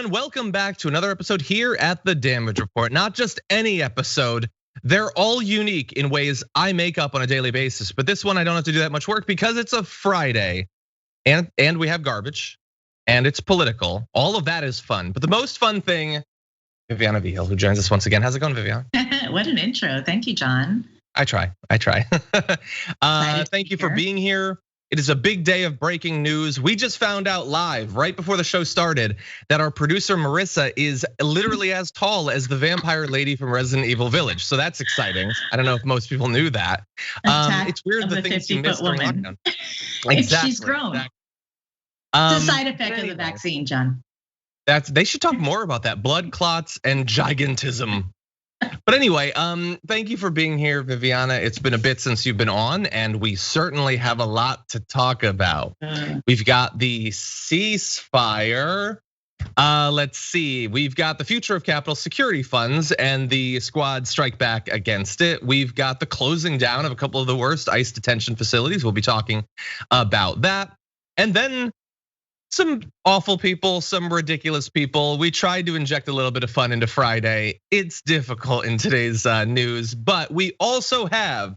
everyone, welcome back to another episode here at the Damage Report. Not just any episode, they're all unique in ways I make up on a daily basis. But this one I don't have to do that much work because it's a Friday and we have garbage and it's political. All of that is fun. But the most fun thing, Viviana Vigil, who joins us once again. How's it going, Viviana? What an intro. Thank you, John. I try. Thank you for being here. It is a big day of breaking news. We just found out live right before the show started that our producer Marissa is literally as tall as the vampire lady from Resident Evil Village. So that's exciting. I don't know if most people knew that. It's weird the things you missed during lockdown. Exactly. She's grown. Exactly. It's a side effect of the vaccine, John. They should talk more about that. Blood clots and gigantism. But anyway, thank you for being here, Viviana. It's been a bit since you've been on, and we certainly have a lot to talk about. We've got the ceasefire. Let's see, we've got the future of capital security funds and the squad strike back against it. We've got the closing down of a couple of the worst ICE detention facilities. We'll be talking about that. And then some awful people, some ridiculous people. We tried to inject a little bit of fun into Friday. It's difficult in today's news, but we also have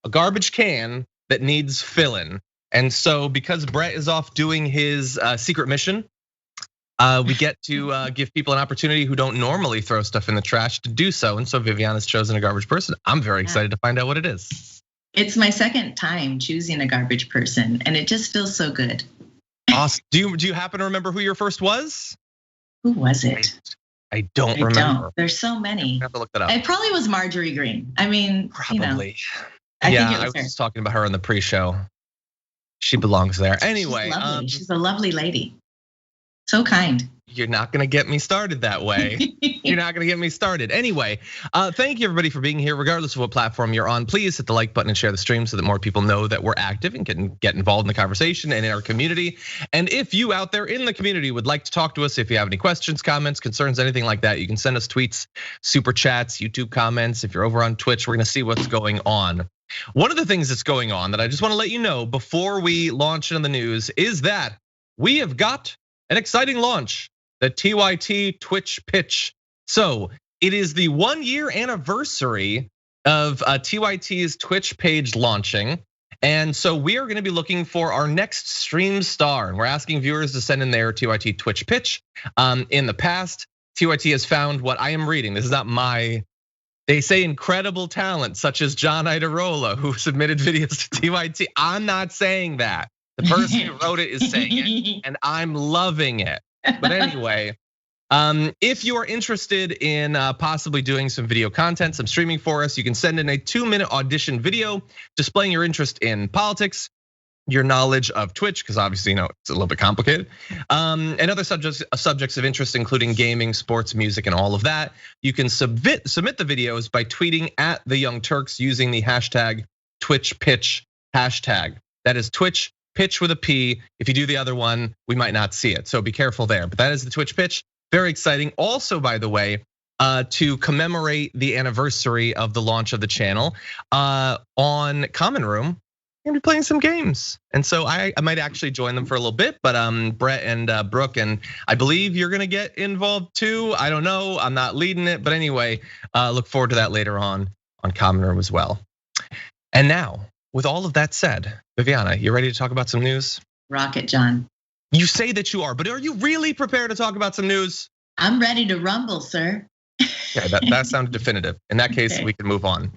a garbage can that needs filling. And so because Brett is off doing his secret mission, we get to give people an opportunity who don't normally throw stuff in the trash to do so. And so Viviana's chosen a garbage person. I'm very excited to find out what it is. It's my second time choosing a garbage person, and it just feels so good. Awesome. Do you happen to remember who your first was? Who was it? I don't remember. There's so many. I have to look that up. It probably was Marjorie Green. I mean, probably. I think I was just talking about her on the pre-show. She belongs there. Anyway, she's a lovely lady. So kind. You're not gonna get me started that way. You're not gonna get me started. Anyway, thank you everybody for being here, regardless of what platform you're on. Please hit the like button and share the stream so that more people know that we're active and can get involved in the conversation and in our community. And if you out there in the community would like to talk to us, if you have any questions, comments, concerns, anything like that, you can send us tweets, super chats, YouTube comments. If you're over on Twitch, we're gonna see what's going on. One of the things that's going on that I just wanna let you know before we launch into the news is that we have got an exciting launch. The TYT Twitch pitch. So it is the 1-year anniversary of TYT's Twitch page launching. And so we are gonna be looking for our next stream star. And we're asking viewers to send in their TYT Twitch pitch. In the past, TYT has found what I am reading. This is not they say incredible talent such as John Iadarola, who submitted videos to TYT. I'm not saying that. The person who wrote it is saying it, and I'm loving it. But anyway, if you are interested in possibly doing some video content, some streaming for us, you can send in a 2-minute audition video displaying your interest in politics, your knowledge of Twitch, because obviously it's a little bit complicated, and other subjects of interest, including gaming, sports, music, and all of that. You can submit the videos by tweeting at the Young Turks using the hashtag #TwitchPitch hashtag. That is Twitch. Pitch with a P. If you do the other one, we might not see it. So be careful there. But that is the Twitch pitch. Very exciting. Also, by the way, to commemorate the anniversary of the launch of the channel, on Common Room, we're gonna be playing some games. And so I might actually join them for a little bit, but Brett and Brooke, and I believe you're gonna get involved too. I don't know, I'm not leading it, but anyway, look forward to that later on Common Room as well. And now, with all of that said, Viviana, you ready to talk about some news? Rocket, John. You say that you are, but are you really prepared to talk about some news? I'm ready to rumble, sir. Yeah, that sounded definitive. In that case, we can move on.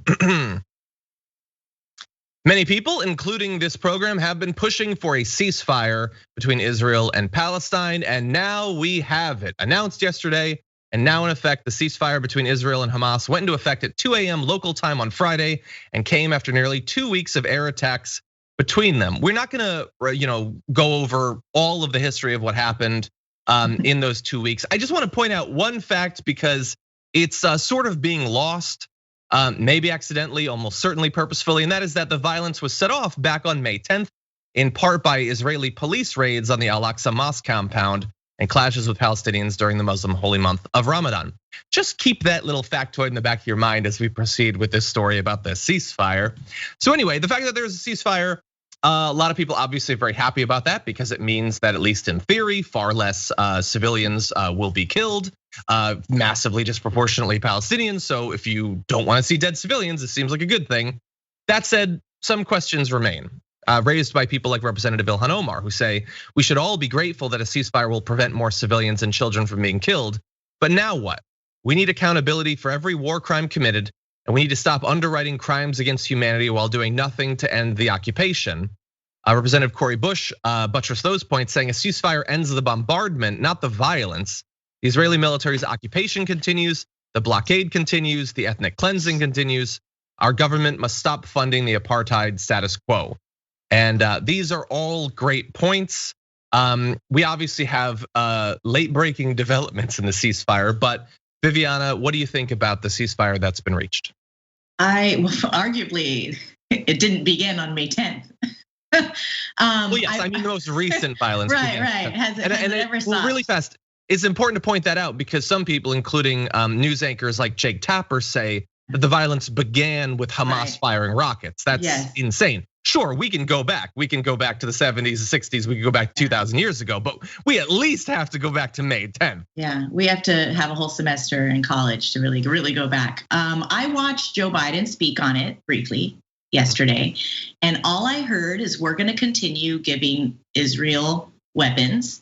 Many people, including this program, have been pushing for a ceasefire between Israel and Palestine, and now we have it. Announced yesterday, and now in effect, the ceasefire between Israel and Hamas went into effect at 2 a.m. local time on Friday and came after nearly 2 weeks of air attacks between them. We're not gonna go over all of the history of what happened in those 2 weeks. I just wanna point out one fact because it's sort of being lost, maybe accidentally, almost certainly purposefully, and that is that the violence was set off back on May 10th, in part by Israeli police raids on the Al-Aqsa Mosque compound and clashes with Palestinians during the Muslim holy month of Ramadan. Just keep that little factoid in the back of your mind as we proceed with this story about the ceasefire. So anyway, the fact that there's a ceasefire A lot of people obviously are very happy about that because it means that at least in theory, far less civilians will be killed, massively disproportionately Palestinians. So if you don't want to see dead civilians, it seems like a good thing. That said, some questions remain. Raised by people like Representative Ilhan Omar, who say we should all be grateful that a ceasefire will prevent more civilians and children from being killed. But now what? We need accountability for every war crime committed, and we need to stop underwriting crimes against humanity while doing nothing to end the occupation. Representative Cori Bush buttressed those points, saying a ceasefire ends the bombardment, not the violence. The Israeli military's occupation continues, the blockade continues, the ethnic cleansing continues. Our government must stop funding the apartheid status quo. And these are all great points. We obviously have late-breaking developments in the ceasefire, but Viviana, what do you think about the ceasefire that's been reached? Arguably, it didn't begin on May 10th. Well, yes, I mean the most recent violence. Right. Has it ever stopped? Really fast. It's important to point that out because some people, including news anchors like Jake Tapper, say that the violence began with Hamas firing rockets. That's insane. Sure, we can go back. We can go back to the 70s, the 60s. We can go back 2,000 years ago, but we at least have to go back to May 10th. Yeah, we have to have a whole semester in college to really go back. I watched Joe Biden speak on it briefly yesterday, and all I heard is we're going to continue giving Israel weapons,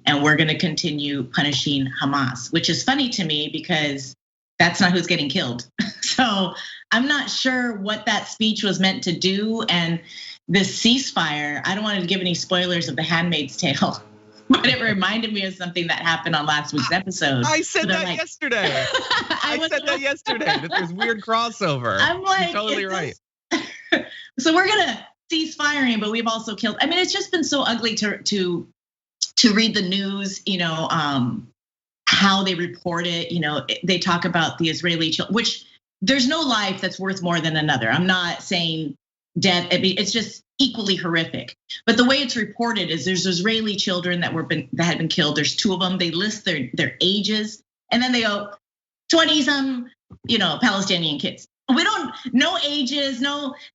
and we're going to continue punishing Hamas, which is funny to me because that's not who's getting killed. So I'm not sure what that speech was meant to do. And this ceasefire, I don't want to give any spoilers of The Handmaid's Tale, but it reminded me of something that happened on last week's episode. I said that yesterday. I said that yesterday, that there's weird crossover. I'm like, you're totally right. So we're gonna cease firing, but we've also killed. I mean, it's just been so ugly to read the news, how they report it. They talk about the Israeli children, which there's no life that's worth more than another. I'm not saying death. I mean, it's just equally horrific. But the way it's reported is there's Israeli children that had been killed. There's 2 of them. They list their ages, and then they go 20-some, Palestinian kids. We don't no ages,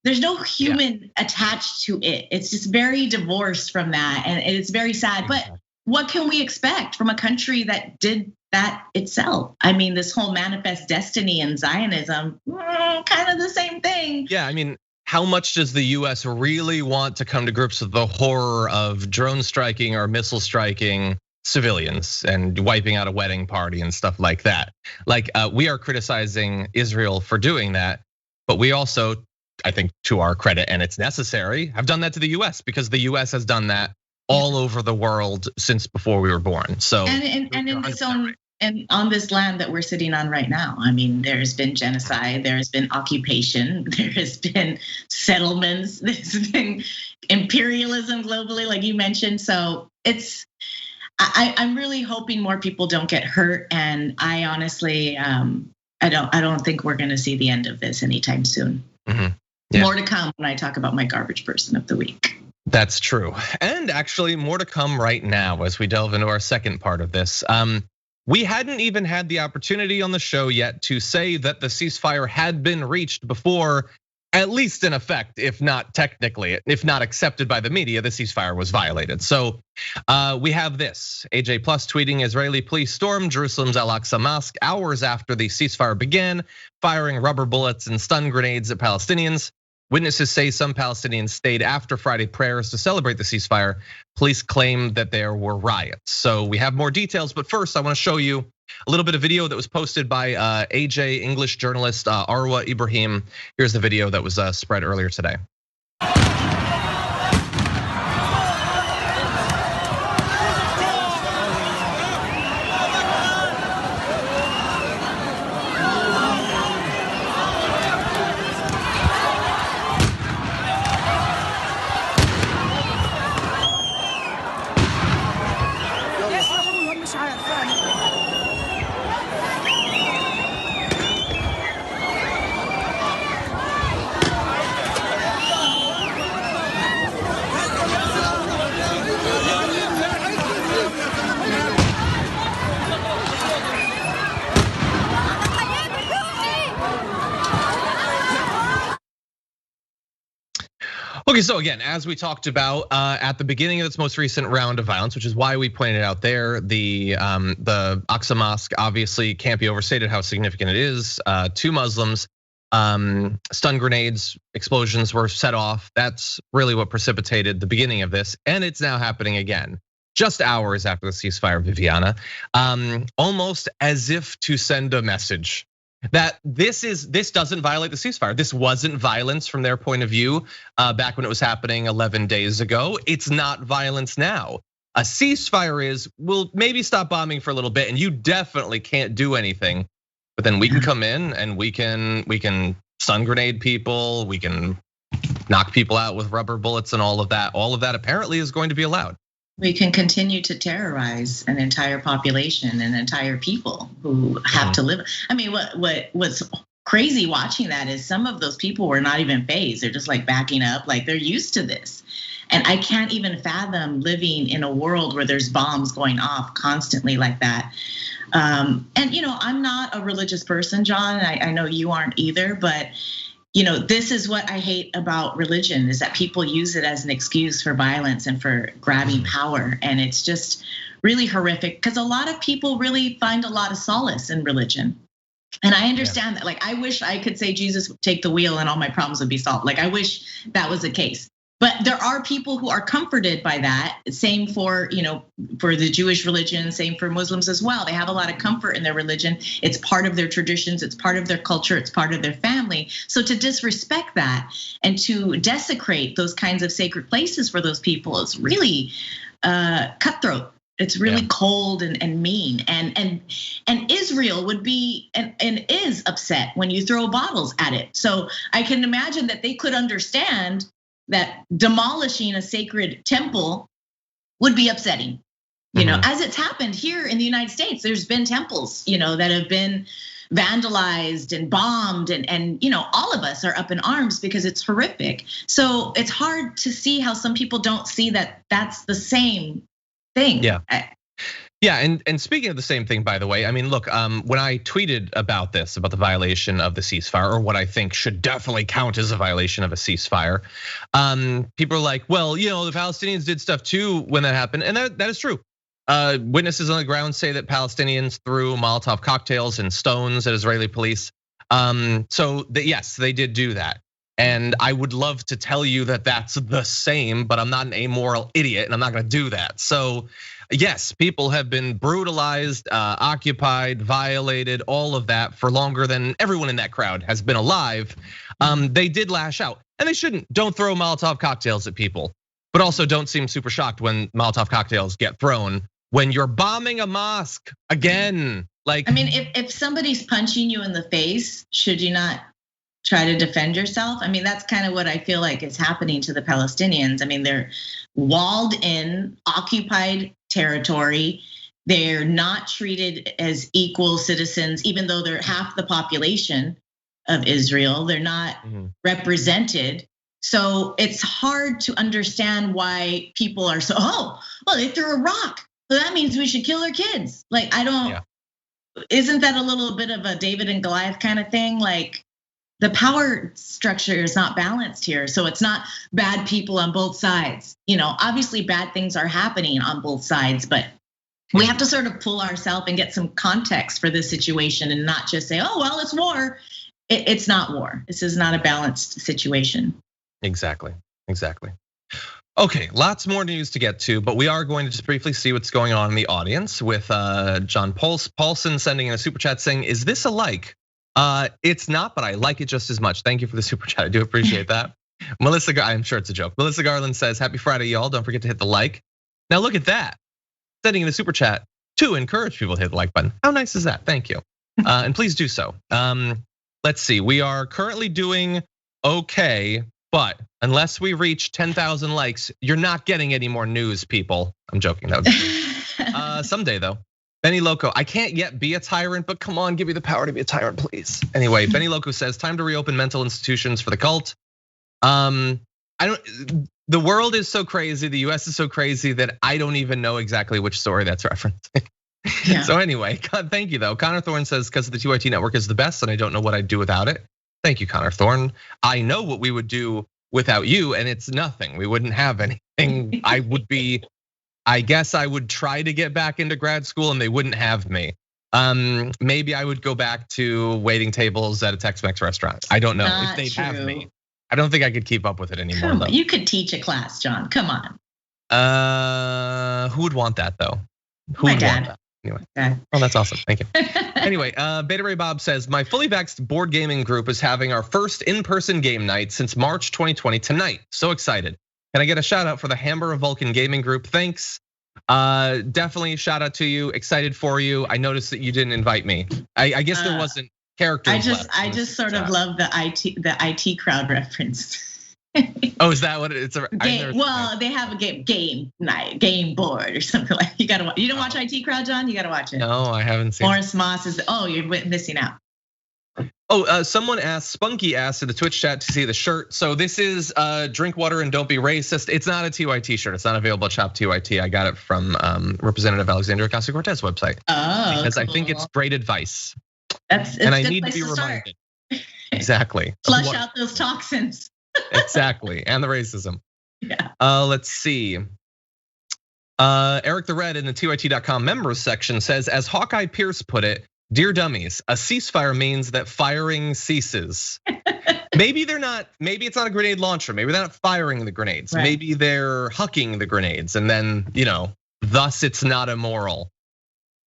there's no human attached to it. It's just very divorced from that, and it's very sad. But what can we expect from a country that did that itself? I mean, this whole manifest destiny and Zionism, kind of the same thing. Yeah, I mean, how much does the US really want to come to grips with the horror of drone striking or missile striking civilians and wiping out a wedding party and stuff like that? Like, we are criticizing Israel for doing that, but we also, I think to our credit, and it's necessary, have done that to the US because the US has done that all over the world since before we were born. So and in this own and on this land that we're sitting on right now, I mean, there's been genocide, there's been occupation, there has been settlements, there's been imperialism globally, like you mentioned. So I'm really hoping more people don't get hurt, and I honestly, I don't think we're going to see the end of this anytime soon. More to come when I talk about my garbage person of the week. That's true. And actually more to come right now as we delve into our second part of this. We hadn't even had the opportunity on the show yet to say that the ceasefire had been reached before, at least in effect, if not technically, if not accepted by the media, the ceasefire was violated. So we have this, AJ Plus tweeting, Israeli police stormed Jerusalem's Al-Aqsa Mosque hours after the ceasefire began, firing rubber bullets and stun grenades at Palestinians. Witnesses say some Palestinians stayed after Friday prayers to celebrate the ceasefire. Police claim that there were riots. So we have more details, but first I want to show you a little bit of video that was posted by AJ English journalist Arwa Ibrahim. Here's the video that was spread earlier today. Okay, so again, as we talked about at the beginning of this most recent round of violence, which is why we pointed out there, the Aqsa Mosque obviously can't be overstated how significant it is. 2 Muslims, stun grenades, explosions were set off. That's really what precipitated the beginning of this, and it's now happening again, just hours after the ceasefire, Viviana, almost as if to send a message that this doesn't violate the ceasefire. This wasn't violence from their point of view back when it was happening 11 days ago. It's not violence now. A ceasefire is, we'll maybe stop bombing for a little bit, and you definitely can't do anything. But then we can come in and we can stun grenade people, we can knock people out with rubber bullets and all of that. All of that apparently is going to be allowed. We can continue to terrorize an entire population and entire people who have to live. I mean, what's crazy watching that is some of those people were not even fazed. They're just like backing up, like they're used to this. And I can't even fathom living in a world where there's bombs going off constantly like that. And I'm not a religious person, John. I know you aren't either, but this is what I hate about religion, is that people use it as an excuse for violence and for grabbing power. And it's just really horrific because a lot of people really find a lot of solace in religion. And I understand that. Like, I wish I could say Jesus would take the wheel and all my problems would be solved. Like, I wish that was the case. But there are people who are comforted by that. Same for, for the Jewish religion, same for Muslims as well. They have a lot of comfort in their religion. It's part of their traditions, it's part of their culture, it's part of their family. So to disrespect that and to desecrate those kinds of sacred places for those people is really cutthroat. It's really cold and mean. And Israel would be and is upset when you throw bottles at it. So I can imagine that they could understand that demolishing a sacred temple would be upsetting. As it's happened here in the United States, there's been temples, that have been vandalized and bombed, and all of us are up in arms because it's horrific. So it's hard to see how some people don't see that that's the same thing. Yeah, and speaking of the same thing, by the way, I mean, look, when I tweeted about this, about the violation of the ceasefire, or what I think should definitely count as a violation of a ceasefire, people are like, well, the Palestinians did stuff too when that happened, and that is true. Witnesses on the ground say that Palestinians threw Molotov cocktails and stones at Israeli police. So yes, they did do that. And I would love to tell you that that's the same, but I'm not an amoral idiot and I'm not gonna do that. So yes, people have been brutalized, occupied, violated, all of that for longer than everyone in that crowd has been alive. They did lash out, and they shouldn't. Don't throw Molotov cocktails at people, but also don't seem super shocked when Molotov cocktails get thrown when you're bombing a mosque again. Like, I mean, if somebody's punching you in the face, should you not try to defend yourself? I mean, that's kind of what I feel like is happening to the Palestinians. I mean, they're walled in, occupied territory. They're not treated as equal citizens, even though they're half the population of Israel. They're not represented. So it's hard to understand why people are so, they threw a rock. So that means we should kill their kids. Like, isn't that a little bit of a David and Goliath kind of thing? Like, the power structure is not balanced here. So it's not bad people on both sides. Obviously bad things are happening on both sides, but we have to sort of pull ourselves and get some context for this situation and not just say, it's war. It's not war. This is not a balanced situation. Exactly. Okay, lots more news to get to, but we are going to just briefly see what's going on in the audience with John Paulson sending in a super chat saying, is this a like? It's not, but I like it just as much. Thank you for the super chat. I do appreciate that. I'm sure it's a joke. Melissa Garland says, happy Friday, y'all. Don't forget to hit the like. Now look at that. Sending in a super chat to encourage people to hit the like button. How nice is that? Thank you. And please do so. Let's see, we are currently doing okay, but unless we reach 10,000 likes, you're not getting any more news, people. I'm joking, that would be someday though. Benny Loco, I can't yet be a tyrant, but come on, give me the power to be a tyrant, please. Anyway, Benny Loco says, time to reopen mental institutions for the cult. The world is so crazy, the US is so crazy that I don't even know exactly which story that's referencing. Yeah. So anyway, thank you though. Connor Thorne says, because the TYT network is the best and I don't know what I'd do without it. Thank you, Connor Thorne. I know what we would do without you, and it's nothing. We wouldn't have anything. I guess I would try to get back into grad school and they wouldn't have me. Maybe I would go back to waiting tables at a Tex-Mex restaurant. I don't know if they'd have me. I don't think I could keep up with it anymore. You could teach a class, John. Come on. Who would want that though? Who would want that? Anyway. Oh, that's awesome. Thank you. Anyway, Beta Ray Bob says, my fully vaxxed board gaming group is having our first in-person game night since March 2020 tonight. So excited. Can I get a shout out for the Hamburger Vulcan Gaming Group? Thanks. Definitely shout out to you. Excited for you. I noticed that you didn't invite me. I guess there wasn't characters. I just sort of love the IT crowd reference. Oh, is that what it's a game? Well, they have a game night, game board or something like. You don't watch IT Crowd, John? You gotta watch it. No, I haven't seen. Morris Moss is. Oh, you're missing out. Oh, someone asked, Spunky asked in the Twitch chat to see the shirt. So this is drink water and don't be racist. It's not a TYT shirt. It's not available at Shop TYT. I got it from Representative Alexandria Ocasio-Cortez website. Oh, because cool. I think it's great advice. And I need to be reminded. Exactly. Flush out those toxins. Exactly, and the racism. Yeah. Let's see. Eric the Red in the TYT.com members section says, as Hawkeye Pierce put it, dear dummies, a ceasefire means that firing ceases. Maybe they're not, maybe it's not a grenade launcher. Maybe they're not firing the grenades. Right. Maybe they're hucking the grenades and then, thus it's not immoral.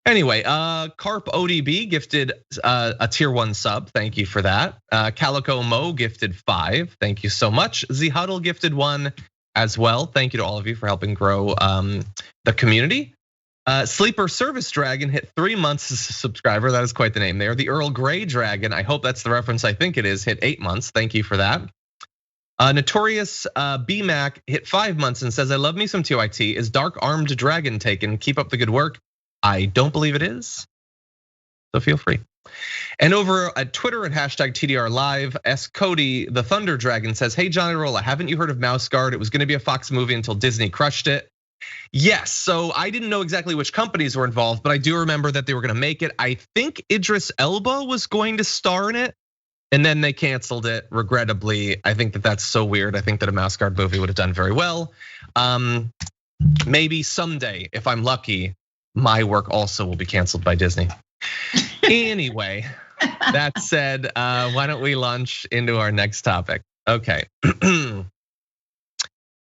Anyway, Carp ODB gifted a tier 1 sub. Thank you for that. Calico Mo gifted 5. Thank you so much. Z Huddle gifted 1 as well. Thank you to all of you for helping grow the community. Sleeper Service Dragon hit 3 months as a subscriber. That is quite the name there. The Earl Grey Dragon, I hope that's the reference I think it is, hit 8 months. Thank you for that. Notorious BMAC hit 5 months and says, I love me some TYT. Is Dark Armed Dragon taken? Keep up the good work. I don't believe it is, so feel free. And over at Twitter at hashtag TDR Live, S Cody the Thunder Dragon says, hey John Iadarola, haven't you heard of Mouse Guard? It was gonna be a Fox movie until Disney crushed it. Yes, so I didn't know exactly which companies were involved, but I do remember that they were gonna make it. I think Idris Elba was going to star in it, and then they canceled it, regrettably. I think that that's so weird. I think that a Mouse Guard movie would have done very well. Maybe someday, if I'm lucky, my work also will be canceled by Disney. Anyway, that said, why don't we launch into our next topic? Okay.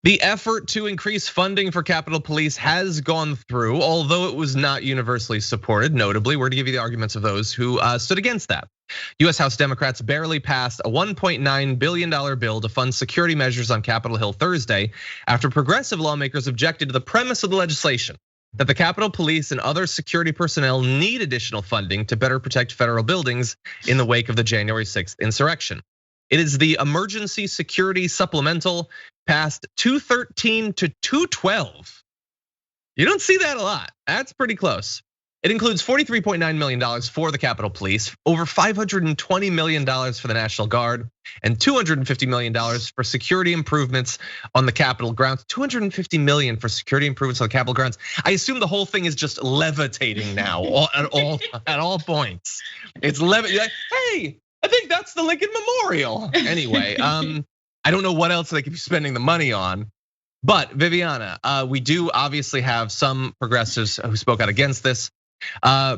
The effort to increase funding for Capitol Police has gone through, although it was not universally supported. Notably, we're to give you the arguments of those who stood against that. US House Democrats barely passed a $1.9 billion bill to fund security measures on Capitol Hill Thursday after progressive lawmakers objected to the premise of the legislation, that the Capitol Police and other security personnel need additional funding to better protect federal buildings in the wake of the January 6th insurrection. It is the emergency security supplemental passed 213 to 212. You don't see that a lot. That's pretty close. It includes $43.9 million for the Capitol Police, over $520 million for the National Guard, and $250 million for security improvements on the Capitol grounds. $250 million for security improvements on the Capitol grounds. I assume the whole thing is just levitating now at all points. It's levitating. Hey, I think that's the Lincoln Memorial. Anyway, I don't know what else they could be spending the money on. But Viviana, we do obviously have some progressives who spoke out against this.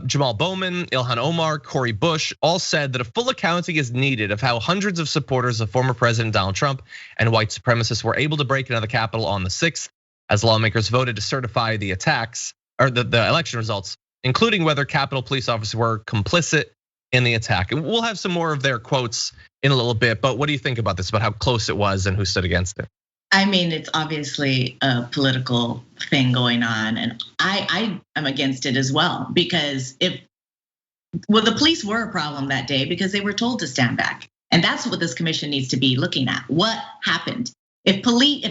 Jamal Bowman, Ilhan Omar, Cori Bush all said that a full accounting is needed of how hundreds of supporters of former President Donald Trump and white supremacists were able to break into the Capitol on the 6th as lawmakers voted to certify the attacks or the election results, including whether Capitol police officers were complicit in the attack. And we'll have some more of their quotes in a little bit, but what do you think about this, about how close it was and who stood against it? I mean, it's obviously a political thing going on, and I am against it as well, because the police were a problem that day because they were told to stand back. And that's what this commission needs to be looking at. What happened? If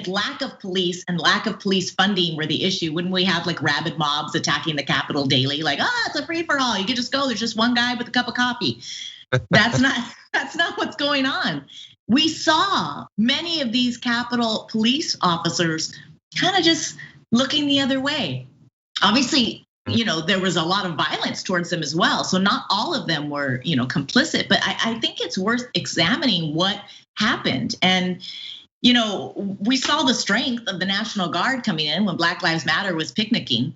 lack of police and lack of police funding were the issue, wouldn't we have like rabid mobs attacking the Capitol daily? Like, it's a free for all. You can just go. There's just one guy with a cup of coffee. That's not what's going on. We saw many of these Capitol police officers kind of just looking the other way. Obviously, there was a lot of violence towards them as well. So not all of them were, complicit, but I think it's worth examining what happened. And, we saw the strength of the National Guard coming in when Black Lives Matter was picnicking,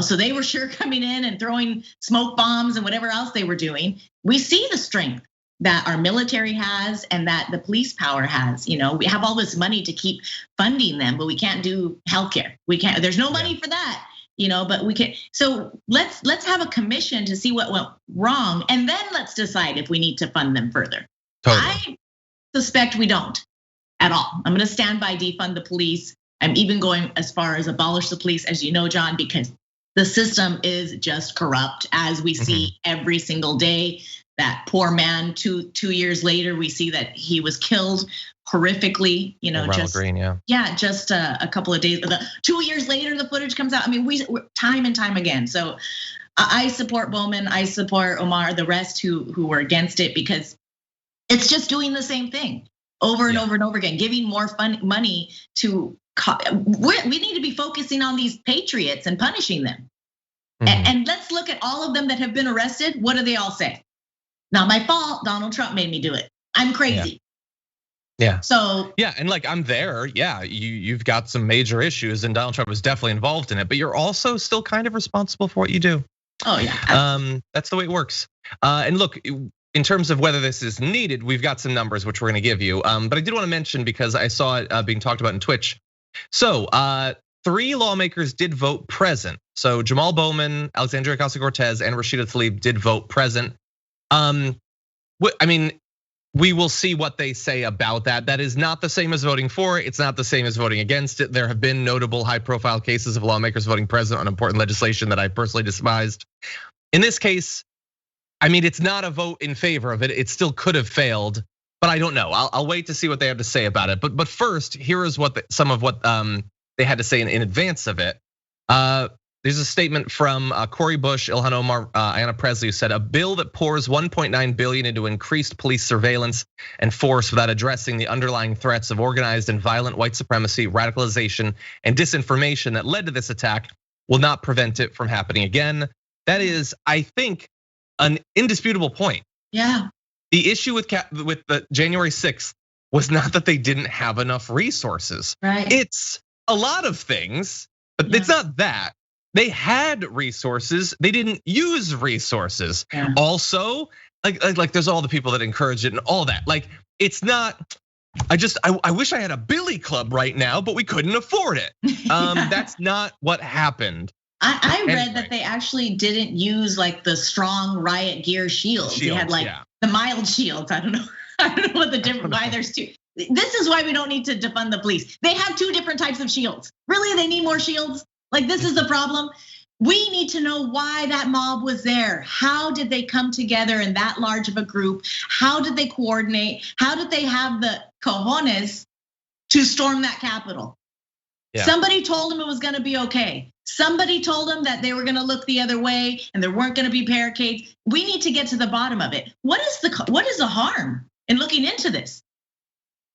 so they were sure coming in and throwing smoke bombs and whatever else they were doing. We see the strength that our military has and that the police power has. We have all this money to keep funding them, but we can't do healthcare. There's no money for that, but we can. So let's have a commission to see what went wrong, and then let's decide if we need to fund them further. Totally. I suspect we don't at all. I'm gonna stand by defund the police. I'm even going as far as abolish the police, as you know, John, because the system is just corrupt, as we see every single day. That poor man, 2 years later, we see that he was killed horrifically. Just Green, just a couple of days. 2 years later, the footage comes out. I mean, we time and time again. So I support Bowman, I support Omar, the rest who were against it, because it's just doing the same thing over and over and over again, giving more money to. We need to be focusing on these patriots and punishing them. And let's look at all of them that have been arrested. What do they all say? Not my fault. Donald Trump made me do it. I'm crazy. Yeah. So and I'm there. Yeah, you've got some major issues, and Donald Trump was definitely involved in it. But you're also still kind of responsible for what you do. Oh yeah. That's the way it works. And look, in terms of whether this is needed, we've got some numbers which we're going to give you. But I did want to mention, because I saw it being talked about in Twitch. So 3 lawmakers did vote present. So Jamal Bowman, Alexandria Ocasio-Cortez, and Rashida Tlaib did vote present. I mean, we will see what they say about that. That is not the same as voting for it. It's not the same as voting against it. There have been notable high-profile cases of lawmakers voting present on important legislation that I personally despised. In this case, I mean, it's not a vote in favor of it. It still could have failed, but I don't know. I'll wait to see what they have to say about it. But first, here is some of what they had to say in advance of it. There's a statement from Cori Bush, Ilhan Omar, Ayanna Pressley, who said a bill that pours 1.9 billion into increased police surveillance and force without addressing the underlying threats of organized and violent white supremacy, radicalization, and disinformation that led to this attack will not prevent it from happening again. That is, I think, an indisputable point. Yeah. The issue with the January 6th was not that they didn't have enough resources. Right. It's a lot of things, but it's not that. They had resources, they didn't use resources. Yeah. Also, like there's all the people that encourage it and all that. Like, it's not, I wish I had a billy club right now, but we couldn't afford it. That's not what happened. I read that they actually didn't use like the strong riot gear shields. They had like the mild shields. I don't know what the difference, why there's two. This is why we don't need to defund the police. They have 2 different types of shields. Really, they need more shields? Like, this is the problem. We need to know why that mob was there. How did they come together in that large of a group? How did they coordinate? How did they have the cojones to storm that Capitol? Yeah. Somebody told them it was gonna be okay. Somebody told them that they were gonna look the other way and there weren't gonna be barricades. We need to get to the bottom of it. What is the harm in looking into this?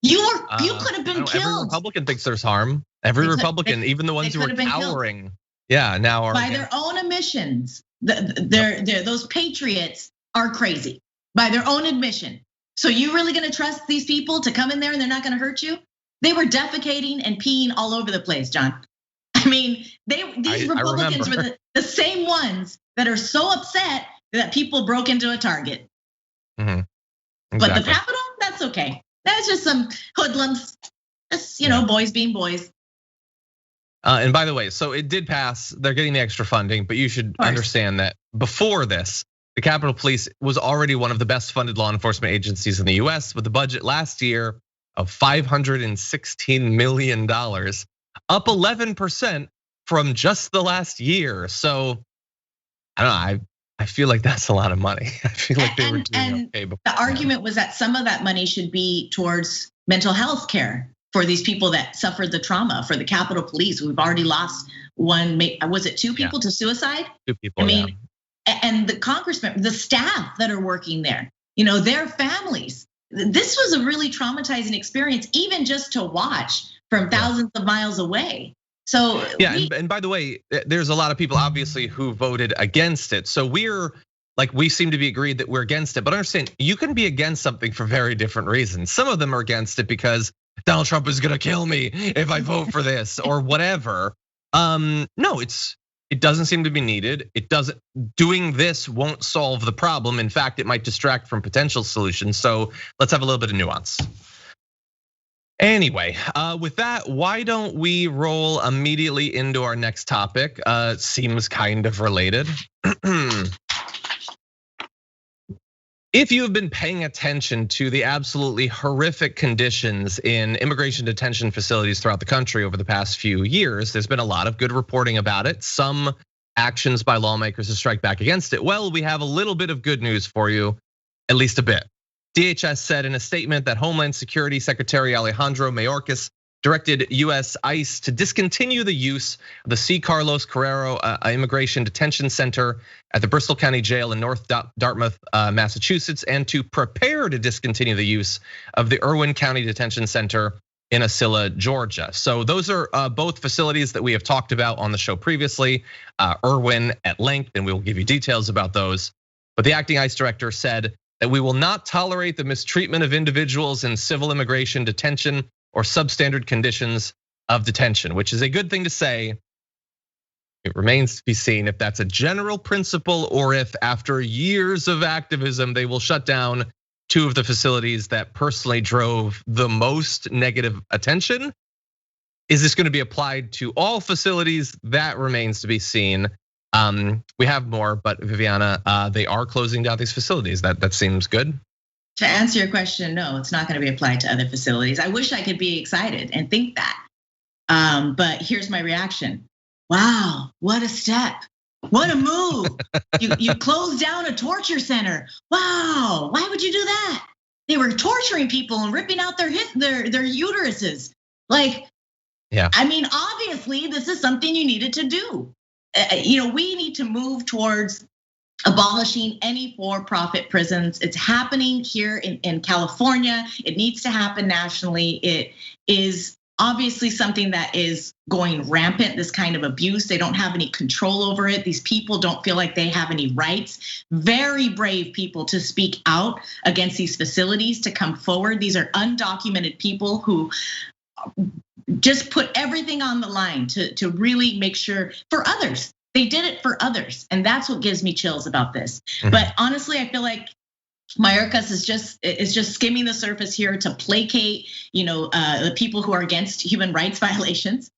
You could have been killed. Every Republican thinks there's harm. Every Republican, even the ones who are cowering, now are by their own admissions. Those patriots are crazy by their own admission. So you really gonna trust these people to come in there and they're not gonna hurt you? They were defecating and peeing all over the place, John. I mean, these Republicans were the same ones that are so upset that people broke into a Target. Exactly. But the Capitol, that's okay. That's just some hoodlums, just boys being boys. And by the way, so it did pass. They're getting the extra funding, but you should understand that before this, the Capitol Police was already one of the best funded law enforcement agencies in the US, with a budget last year of $516 million, up 11% from just the last year. So I don't know. I feel like that's a lot of money. I feel like they were doing okay before. The argument was that some of that money should be towards mental health care for these people that suffered the trauma. For the Capitol Police, we've already lost one. Was it 2 people to suicide? 2 people. And the congressmen, the staff that are working there, their families. This was a really traumatizing experience, even just to watch from thousands of miles away. So and by the way, there's a lot of people obviously who voted against it. So we seem to be agreed that we're against it. But understand, you can be against something for very different reasons. Some of them are against it because Donald Trump is gonna kill me if I vote for this or whatever. No, it doesn't seem to be needed. Doing this won't solve the problem. In fact, it might distract from potential solutions. So let's have a little bit of nuance. Anyway, with that, why don't we roll immediately into our next topic? Seems kind of related. If you have been paying attention to the absolutely horrific conditions in immigration detention facilities throughout the country over the past few years, there's been a lot of good reporting about it. Some actions by lawmakers to strike back against it. Well, we have a little bit of good news for you, at least a bit. DHS said in a statement that Homeland Security Secretary Alejandro Mayorkas directed US ICE to discontinue the use of the C. Carlos Carrero Immigration Detention Center at the Bristol County Jail in North Dartmouth, Massachusetts, and to prepare to discontinue the use of the Irwin County Detention Center in Acilla, Georgia. So those are both facilities that we have talked about on the show previously, Irwin at length, and we will give you details about those. But the acting ICE director said that we will not tolerate the mistreatment of individuals in civil immigration detention or substandard conditions of detention, which is a good thing to say. It remains to be seen if that's a general principle or if after years of activism, they will shut down two of the facilities that personally drove the most negative attention. Is this going to be applied to all facilities? That remains to be seen. We have more, but Viviana, they are closing down these facilities. That seems good. To answer your question, no, it's not going to be applied to other facilities. I wish I could be excited and think that. But here's my reaction. Wow, what a step. What a move. You closed down a torture center. Wow, why would you do that? They were torturing people and ripping out their uteruses. Like, yeah. I mean, obviously, this is something you needed to do. We need to move towards abolishing any for-profit prisons. It's happening here in California. It needs to happen nationally. It is obviously something that is going rampant, this kind of abuse. They don't have any control over it. These people don't feel like they have any rights. Very brave people to speak out against these facilities, to come forward. These are undocumented people who just put everything on the line to really make sure for others. They did it for others, and that's what gives me chills about this. Mm-hmm. But honestly, I feel like Mayorkas is just skimming the surface here to placate, the people who are against human rights violations.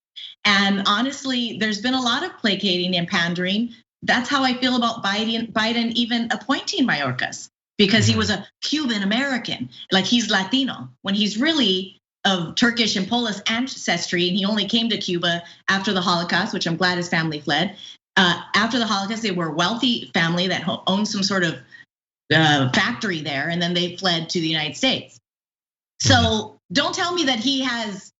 And honestly, there's been a lot of placating and pandering. That's how I feel about Biden even appointing Mayorkas, because he was a Cuban American, like he's Latino, when he's really of Turkish and Polish ancestry, and he only came to Cuba after the Holocaust, which I'm glad his family fled. After the Holocaust, they were a wealthy family that owned some sort of factory there, and then they fled to the United States. So don't tell me that he has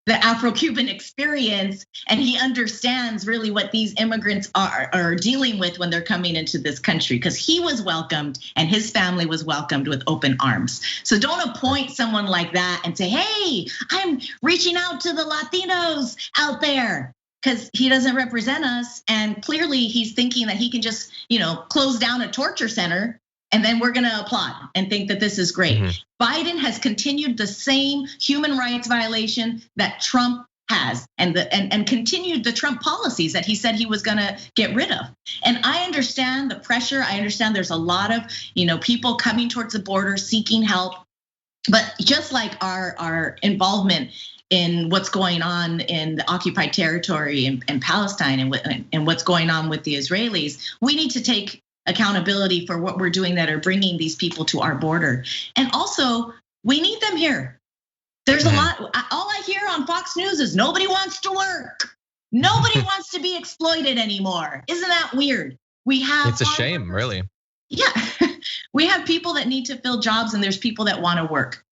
the Afro-Cuban experience and he understands really what these immigrants are dealing with when they're coming into this country, because he was welcomed and his family was welcomed with open arms. So don't appoint someone like that and say, hey, I'm reaching out to the Latinos out there, because he doesn't represent us. And clearly he's thinking that he can just, close down a torture center and then we're gonna applaud and think that this is great. Mm-hmm. Biden has continued the same human rights violation that Trump has, and continued the Trump policies that he said he was gonna get rid of. And I understand the pressure. I understand there's a lot of people coming towards the border seeking help, but just like our involvement in what's going on in the occupied territory in Palestine and what's going on with the Israelis, we need to take accountability for what we're doing that are bringing these people to our border. And also, we need them here. There's a lot, all I hear on Fox News is nobody wants to work. Nobody wants to be exploited anymore. Isn't that weird? It's a shame, really. Yeah, we have people that need to fill jobs and there's people that want to work.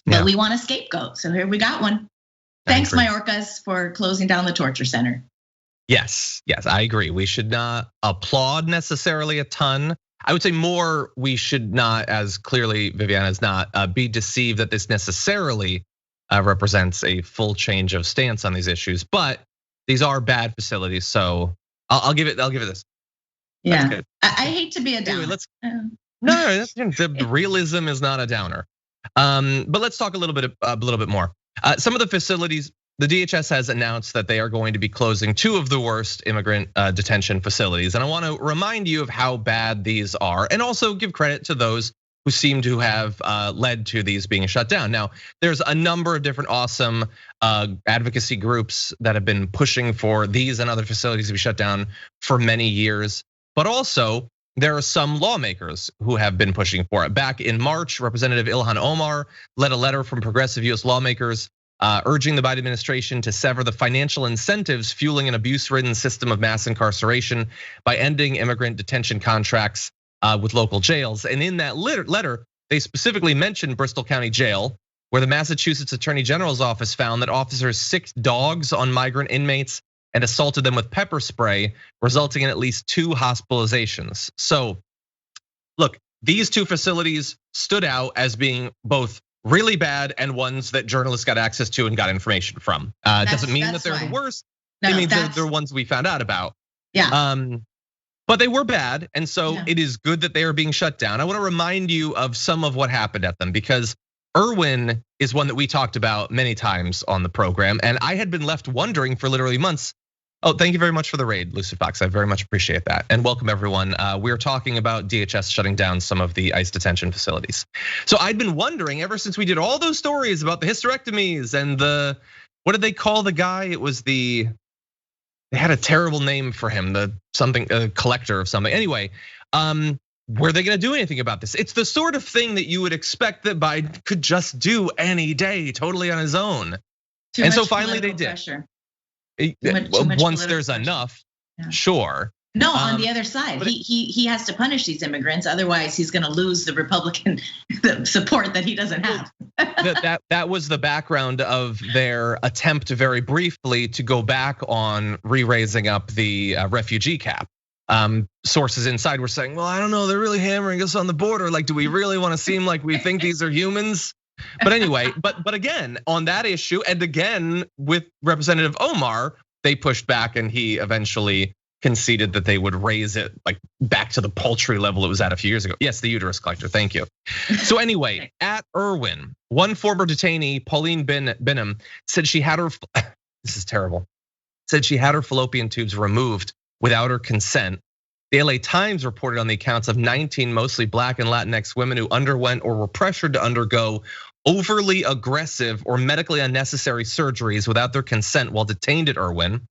But we want a scapegoat, so here we got one. Thanks, Mayorkas, for closing down the torture center. Yes, I agree. We should not applaud necessarily a ton. I would say more, we should not, as clearly Viviana is not, be deceived that this necessarily represents a full change of stance on these issues. But these are bad facilities, so I'll give it this. Yeah, I hate to be a downer. Anyway, the realism is not a downer. But let's talk a little bit more. Some of the facilities, the DHS has announced that they are going to be closing 2 of the worst immigrant detention facilities. And I want to remind you of how bad these are and also give credit to those who seem to have led to these being shut down. Now, there's a number of different awesome advocacy groups that have been pushing for these and other facilities to be shut down for many years. But also, there are some lawmakers who have been pushing for it. Back in March, Representative Ilhan Omar led a letter from progressive US lawmakers urging the Biden administration to sever the financial incentives fueling an abuse-ridden system of mass incarceration by ending immigrant detention contracts with local jails. And in that letter, they specifically mentioned Bristol County Jail, where the Massachusetts Attorney General's office found that officers sicked dogs on migrant inmates and assaulted them with pepper spray, resulting in at least 2 hospitalizations. So look, these 2 facilities stood out as being both really bad and ones that journalists got access to and got information from. Doesn't mean that they're the worst. It means they're ones we found out about. Yeah. But they were bad, and so it is good that they are being shut down. I want to remind you of some of what happened at them, because Irwin is one that we talked about many times on the program, and I had been left wondering for literally months. Oh, thank you very much for the raid, Lucy Fox. I very much appreciate that. And welcome everyone. We're talking about DHS shutting down some of the ICE detention facilities. So I'd been wondering ever since we did all those stories about the hysterectomies and what did they call the guy? It was they had a terrible name for him, a collector of something. Anyway, were they gonna do anything about this? It's the sort of thing that you would expect that Biden could just do any day, totally on his own. And so finally they did. Once there's enough, sure. No, on the other side, he has to punish these immigrants. Otherwise, he's going to lose the Republican support that he doesn't have. That was the background of their attempt, very briefly, to go back on re-raising up the refugee cap. Sources inside were saying, well, I don't know, they're really hammering us on the border. Like, do we really want to seem like we think these are humans? But anyway, but again, on that issue, and again with Representative Omar, they pushed back and he eventually conceded that they would raise it like back to the paltry level it was at a few years ago. Yes, the uterus collector, thank you. So anyway, at Irwin, one former detainee, Pauline Binham, said she had her, this is terrible, said she had her fallopian tubes removed without her consent. The LA Times reported on the accounts of 19 mostly Black and Latinx women who underwent or were pressured to undergo overly aggressive or medically unnecessary surgeries without their consent while detained at Irwin.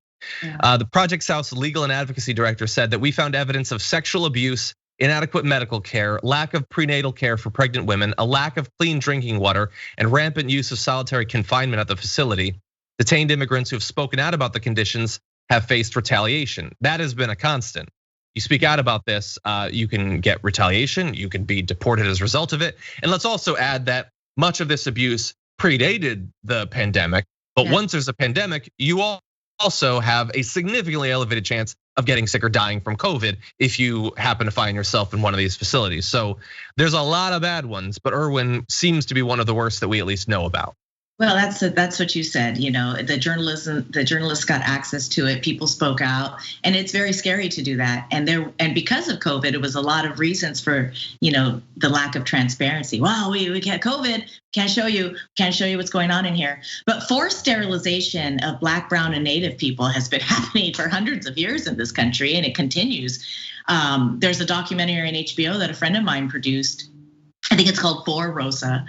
The Project South's legal and advocacy director said that we found evidence of sexual abuse, inadequate medical care, lack of prenatal care for pregnant women, a lack of clean drinking water, and rampant use of solitary confinement at the facility. Detained immigrants who have spoken out about the conditions have faced retaliation. That has been a constant. You speak out about this, you can get retaliation, you can be deported as a result of it. And let's also add that much of this abuse predated the pandemic, but once there's a pandemic, you also have a significantly elevated chance of getting sick or dying from COVID if you happen to find yourself in one of these facilities. So there's a lot of bad ones, but Irwin seems to be one of the worst that we at least know about. Well, that's what you said. You know, the journalists got access to it. People spoke out, and it's very scary to do that. And because of COVID, it was a lot of reasons for the lack of transparency. Wow, we can't COVID. Can't show you what's going on in here. But forced sterilization of Black, brown, and Native people has been happening for hundreds of years in this country, and it continues. There's a documentary on HBO that a friend of mine produced. I think it's called For Rosa,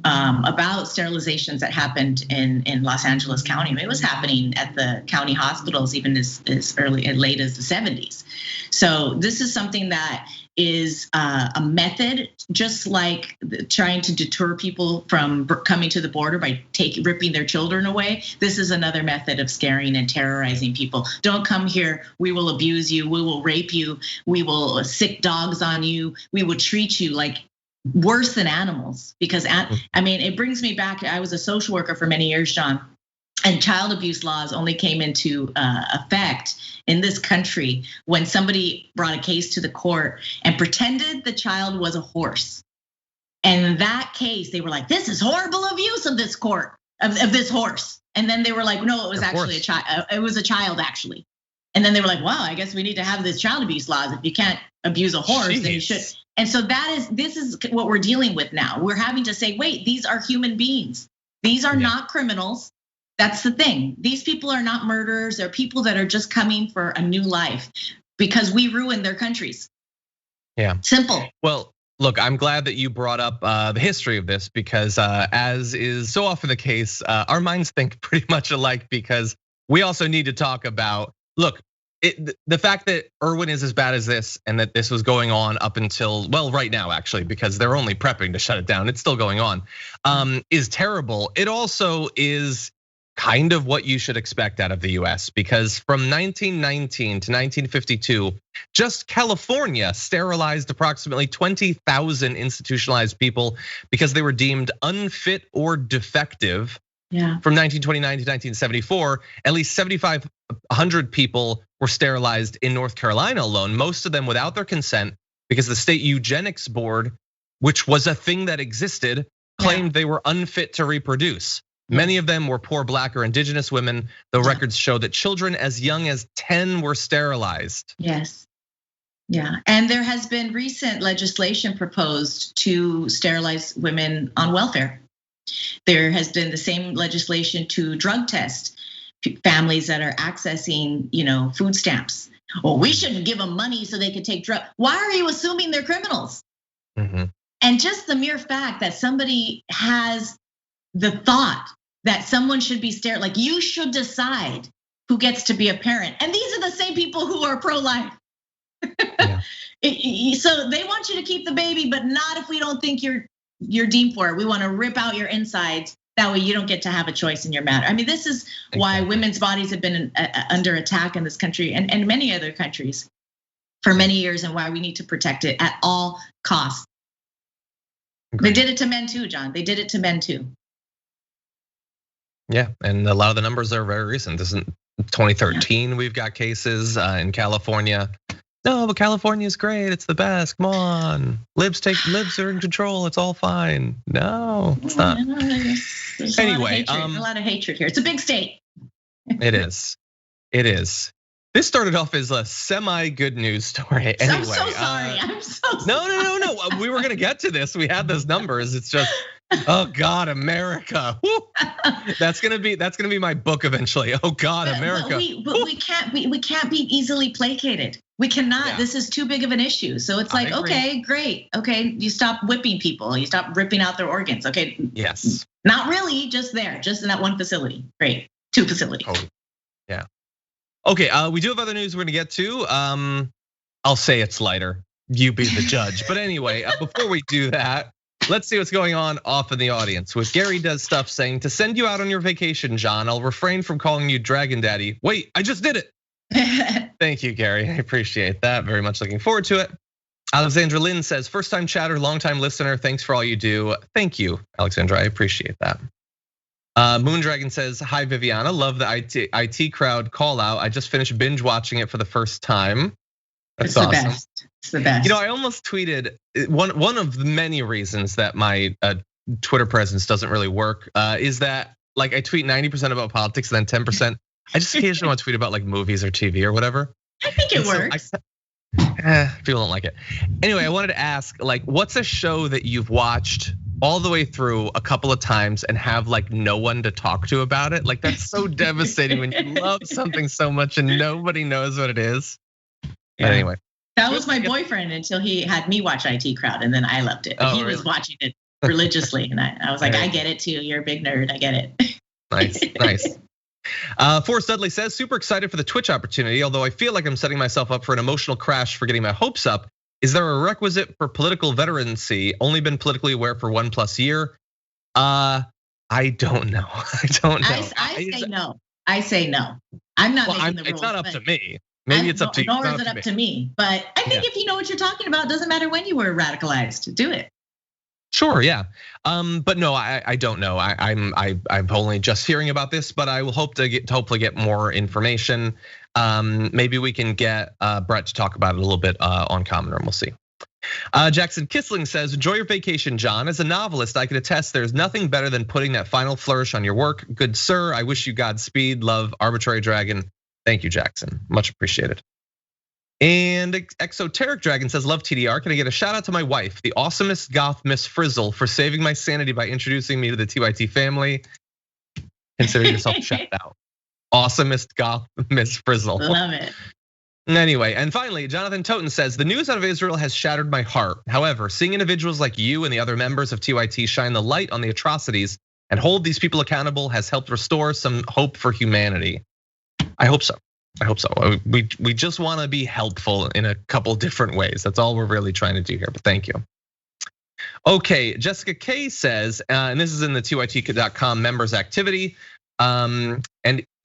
about sterilizations that happened in Los Angeles County. I mean, it was happening at the county hospitals even as late as the 70s. So this is something that is a method, just like trying to deter people from coming to the border by ripping their children away. This is another method of scaring and terrorizing people. Don't come here, we will abuse you, we will rape you, we will sick dogs on you, we will treat you like worse than animals. Because I mean, it brings me back. I was a social worker for many years, John, and child abuse laws only came into effect in this country when somebody brought a case to the court and pretended the child was a horse. And in that case, they were like, "This is horrible abuse of this court of this horse." And then they were like, "No, it was actually a child. It was a child actually." And then they were like, "Wow, I guess we need to have this child abuse laws. If you can't abuse a horse, then you should." And so this is what we're dealing with now. We're having to say, wait, these are human beings. These are not criminals. That's the thing. These people are not murderers. They're people that are just coming for a new life because we ruined their countries. Yeah. Simple. Well, look, I'm glad that you brought up the history of this because as is so often the case, our minds think pretty much alike because we also need to talk about, look, the fact that Irwin is as bad as this and that this was going on up until, well, right now actually, because they're only prepping to shut it down, it's still going on, is terrible. It also is kind of what you should expect out of the US because from 1919 to 1952, just California sterilized approximately 20,000 institutionalized people because they were deemed unfit or defective. Yeah. From 1929 to 1974, at least 7,500 people were sterilized in North Carolina alone, most of them without their consent because the state eugenics board, which was a thing that existed, claimed they were unfit to reproduce. Many of them were poor Black or indigenous women, though records show that children as young as 10 were sterilized. Yes. Yeah, and there has been recent legislation proposed to sterilize women on welfare. There has been the same legislation to drug test families that are accessing, food stamps. Well, we shouldn't give them money so they could take drugs. Why are you assuming they're criminals? And just the mere fact that somebody has the thought that someone should be sterile, like you should decide who gets to be a parent. And these are the same people who are pro-life. Yeah. So they want you to keep the baby, but not if we don't think you're deemed for it. We want to rip out your insides. That way you don't get to have a choice in your matter. I mean, this is why women's bodies have been under attack in this country and many other countries for many years, and why we need to protect it at all costs. They did it to men too, John. They did it to men too. Yeah, and a lot of the numbers are very recent. This is 2013, we've got cases in California. No, but California is great. It's the best. Come on, libs are in control. It's all fine. No, it's not. There's anyway, a lot of hatred here. It's a big state. It is. It is. This started off as a semi-good news story. Anyway, I'm so sorry. I'm so sorry. No. We were gonna get to this. We had those numbers. It's just, oh God, America. Woo. That's gonna be my book eventually. Oh God, America. But we can't be easily placated. We cannot. Yeah. This is too big of an issue. So it's like, okay, great. Okay, you stop whipping people. You stop ripping out their organs. Okay. Yes. Not really. Just there. Just in that one facility. Great. 2 facilities. Oh, yeah. Okay, we do have other news we're gonna get to. I'll say it's lighter. You be the judge. But anyway, before we do that, let's see what's going on off in the audience with Gary Does Stuff saying, to send you out on your vacation, John, I'll refrain from calling you Dragon Daddy. Wait, I just did it. Thank you, Gary. I appreciate that. Very much looking forward to it. Alexandra Lynn says, first time chatter, long time listener. Thanks for all you do. Thank you, Alexandra. I appreciate that. Moondragon says, hi, Viviana. Love the IT crowd call out. I just finished binge watching it for the first time. That's awesome. The best. It's the best. I almost tweeted one of the many reasons that my Twitter presence doesn't really work is that like I tweet 90% about politics and then 10%. I just occasionally want to tweet about like movies or TV or whatever. I think it works. People don't like it. Anyway, I wanted to ask, like, what's a show that you've watched all the way through a couple of times and have like no one to talk to about it? Like that's so devastating when you love something so much and nobody knows what it is. But anyway. That was my boyfriend until he had me watch IT Crowd, and then I loved it. He was watching it religiously, and I was like, I get it too. You're a big nerd. I get it. Nice. Forrest Dudley says, super excited for the Twitch opportunity, although I feel like I'm setting myself up for an emotional crash for getting my hopes up. Is there a requisite for political veterancy? Only been politically aware for 1+ year. I don't know. I don't know. I say no. I'm not making the rules. It's not up to me. Maybe it's up to you. Nor is it up to me. But I think if you know what you're talking about, it doesn't matter when you were radicalized. Do it. Sure, yeah. But no, I don't know. I'm only just hearing about this, but I will hope to hopefully get more information. Maybe we can get Brett to talk about it a little bit on Common Room. We'll see. Jackson Kissling says, enjoy your vacation, John. As a novelist, I can attest there's nothing better than putting that final flourish on your work. Good sir, I wish you Godspeed. Love, Arbitrary Dragon. Thank you, Jackson. Much appreciated. And Exoteric Dragon says, love TDR. Can I get a shout out to my wife, the awesomest goth Miss Frizzle, for saving my sanity by introducing me to the TYT family? Consider yourself shout out. Awesomest goth Miss Frizzle. Love it. Anyway, and finally, Jonathan Toten says, the news out of Israel has shattered my heart. However, seeing individuals like you and the other members of TYT shine the light on the atrocities and hold these people accountable has helped restore some hope for humanity. I hope so. I hope so. We just want to be helpful in a couple different ways. That's all we're really trying to do here, but thank you. Okay, Jessica K says, and this is in the TYT.com members activity, and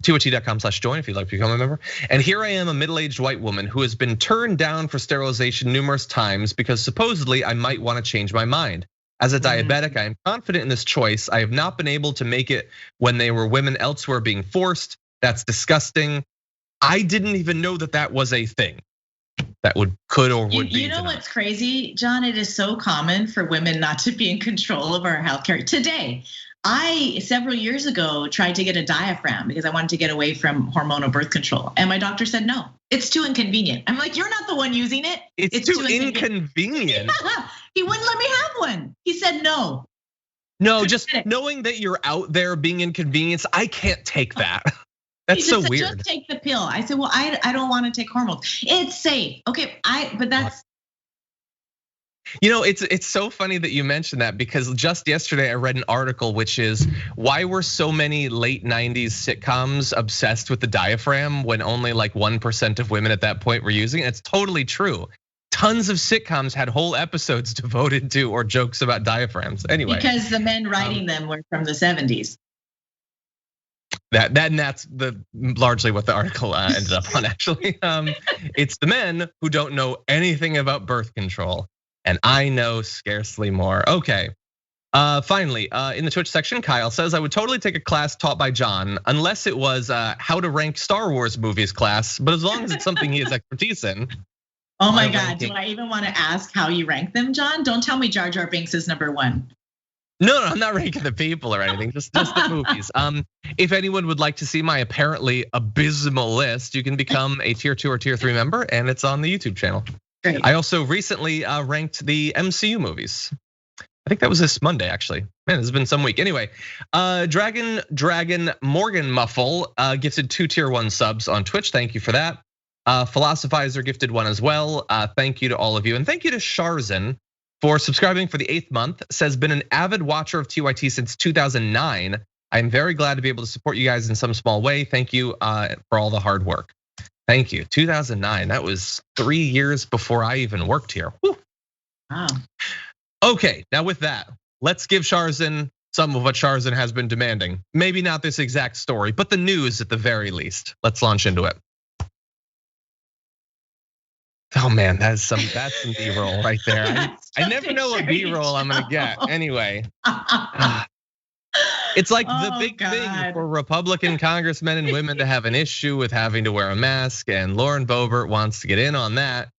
TYT.com/join if you'd like to become a member. And here I am, a middle-aged white woman who has been turned down for sterilization numerous times because supposedly I might want to change my mind. As a diabetic, I am confident in this choice. I have not been able to make it when they were women elsewhere being forced. That's disgusting. I didn't even know that that was a thing that could or would be. You know what's crazy, John? It is so common for women not to be in control of our healthcare today. I, several years ago, tried to get a diaphragm because I wanted to get away from hormonal birth control. And my doctor said, no, it's too inconvenient. I'm like, you're not the one using it. It's too inconvenient. Yeah, he wouldn't let me have one. He said no. No, just knowing that you're out there being inconvenienced, I can't take that. That's so weird. Just take the pill. I said, well, I don't want to take hormones. It's safe. Okay, but that's. It's so funny that you mentioned that because just yesterday I read an article which is why were so many late 90s sitcoms obsessed with the diaphragm when only like 1% of women at that point were using it. It's totally true. Tons of sitcoms had whole episodes devoted to or jokes about diaphragms. Anyway, because the men writing them were from the 70s. That's largely what the article ended up on. Actually, it's the men who don't know anything about birth control, and I know scarcely more. Okay, finally, in the Twitch section, Kyle says I would totally take a class taught by John, unless it was how to rank Star Wars movies class. But as long as it's something he has expertise in. Oh my God, do I even want to ask how you rank them, John? Don't tell me Jar Jar Binks is #1. No, I'm not ranking the people or anything, just the movies. If anyone would like to see my apparently abysmal list, you can become a tier 2 or tier 3 member, and it's on the YouTube channel. Great. I also recently ranked the MCU movies. I think that was this Monday, actually. Man, it's been some week. Anyway, Dragon Morgan Muffle gifted 2 tier 1 subs on Twitch. Thank you for that. Philosophizer gifted 1 as well. Thank you to all of you, and thank you to Sharzan for subscribing for the 8th month. Says been an avid watcher of TYT since 2009. I'm very glad to be able to support you guys in some small way. Thank you for all the hard work. Thank you. 2009. That was 3 years before I even worked here. Whew. Wow. Okay, now with that, let's give Sharzan some of what Sharzan has been demanding. Maybe not this exact story, but the news at the very least. Let's launch into it. Oh man, that's some B-roll right there. I never know what B-roll I'm gonna get. Anyway, it's like the big thing for Republican congressmen and women to have an issue with having to wear a mask, and Lauren Boebert wants to get in on that.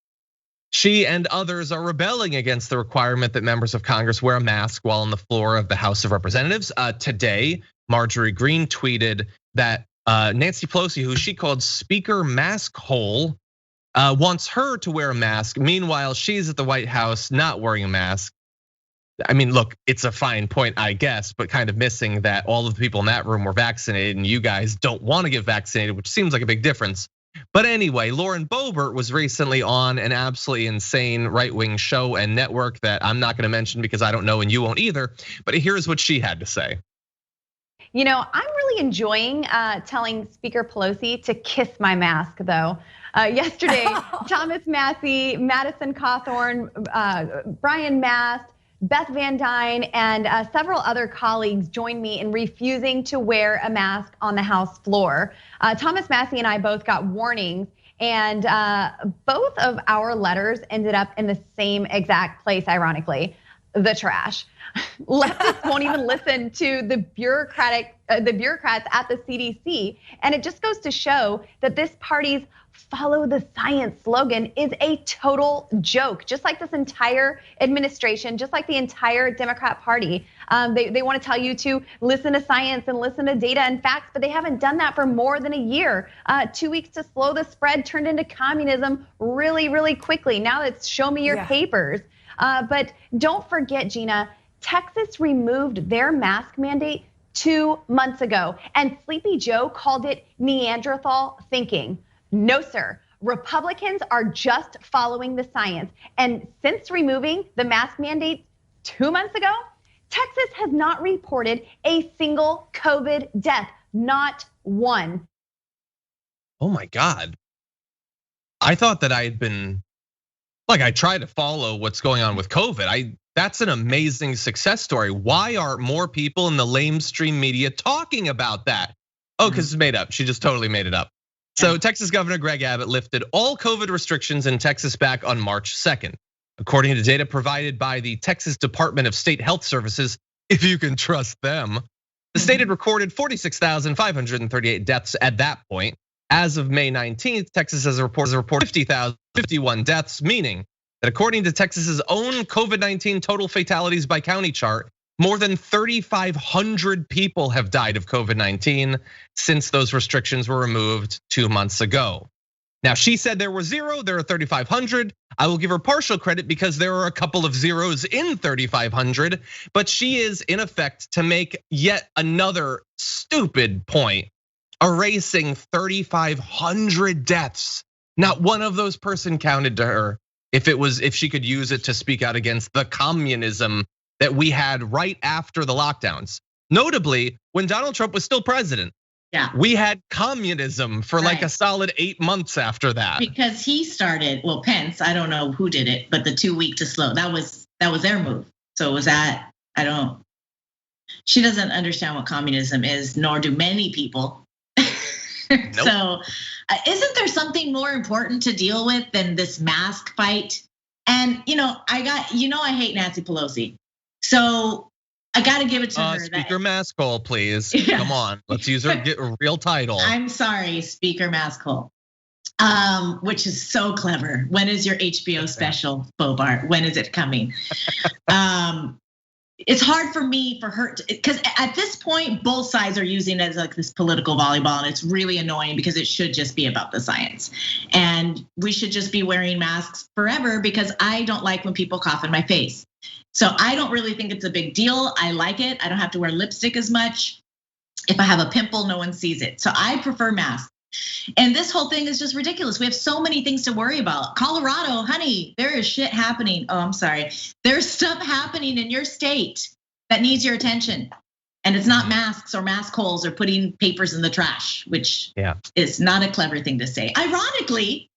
She and others are rebelling against the requirement that members of Congress wear a mask while on the floor of the House of Representatives. Today, Marjorie Greene tweeted that Nancy Pelosi, who she called Speaker Mask Hole, wants her to wear a mask. Meanwhile, she's at the White House not wearing a mask. I mean, look, it's a fine point, I guess, but kind of missing that all of the people in that room were vaccinated and you guys don't want to get vaccinated, which seems like a big difference. But anyway, Lauren Boebert was recently on an absolutely insane right-wing show and network that I'm not gonna mention because I don't know and you won't either. But here's what she had to say. I'm really enjoying telling Speaker Pelosi to kiss my mask, though. Yesterday, Thomas Massie, Madison Cawthorn, Brian Mast, Beth Van Dyne, and several other colleagues joined me in refusing to wear a mask on the House floor. Thomas Massie and I both got warnings, and both of our letters ended up in the same exact place, ironically. the trash. Leftists won't even listen to the bureaucrats at the CDC. And it just goes to show that this party's follow the science slogan is a total joke. Just like this entire administration, just like the entire Democrat Party. They want to tell you to listen to science and listen to data and facts, but they haven't done that for more than a year. 2 weeks to slow the spread turned into communism really, really quickly. Now it's show me your papers. But don't forget, Gina, Texas removed their mask mandate 2 months ago, and Sleepy Joe called it Neanderthal thinking. No, sir. Republicans are just following the science. And since removing the mask mandate 2 months ago, Texas has not reported a single COVID death, not one. Oh my God. I thought that I had been, I try to follow what's going on with COVID. That's an amazing success story. Why aren't more people in the lamestream media talking about that? Oh, because it's made up. She just totally made it up. So Texas Governor Greg Abbott lifted all COVID restrictions in Texas back on March 2nd. According to data provided by the Texas Department of State Health Services, if you can trust them, the state had recorded 46,538 deaths at that point. As of May 19th, Texas has reported 50,051 deaths, meaning that according to Texas's own COVID-19 total fatalities by county chart, more than 3,500 people have died of COVID-19 since those restrictions were removed 2 months ago. Now, she said there were zero, there are 3,500. I will give her partial credit because there are a couple of zeros in 3,500, but she is in effect to make yet another stupid point, erasing 3,500 deaths. Not one of those person counted to her if she could use it to speak out against the communism that we had right after the lockdowns. Notably, when Donald Trump was still president, we had communism for like a solid 8 months after that. Because he started, well, Pence, I don't know who did it, but the 2 week to slow, that was their move. So was that, she doesn't understand what communism is, nor do many people. Nope. So isn't there something more important to deal with than this mask fight? And I hate Nancy Pelosi. So I got to give it to her. Speaker Maskhole, please. Yeah. Come on, let's use her real title. I'm sorry, Speaker Maskhole, which is so clever. When is your HBO special, Boebert? When is it coming? It's hard for her, because at this point, both sides are using it as like this political volleyball, and it's really annoying because it should just be about the science. And we should just be wearing masks forever because I don't like when people cough in my face. So I don't really think it's a big deal. I like it. I don't have to wear lipstick as much. If I have a pimple, no one sees it. So I prefer masks. And this whole thing is just ridiculous. We have so many things to worry about. Colorado, honey, there is shit happening. Oh, I'm sorry. There's stuff happening in your state that needs your attention. And it's not masks or mask holes or putting papers in the trash, which is not a clever thing to say. Ironically.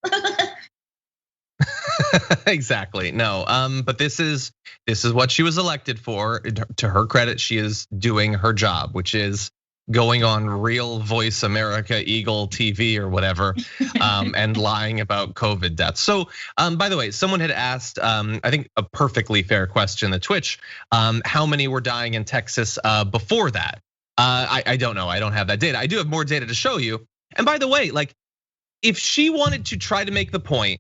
Exactly. No, but this is what she was elected for. To her credit, she is doing her job, which is going on Real Voice America, Eagle TV or whatever, and lying about COVID deaths. So, by the way, someone had asked, I think a perfectly fair question at Twitch, how many were dying in Texas before that? I don't know. I don't have that data. I do have more data to show you. And by the way, like, if she wanted to try to make the point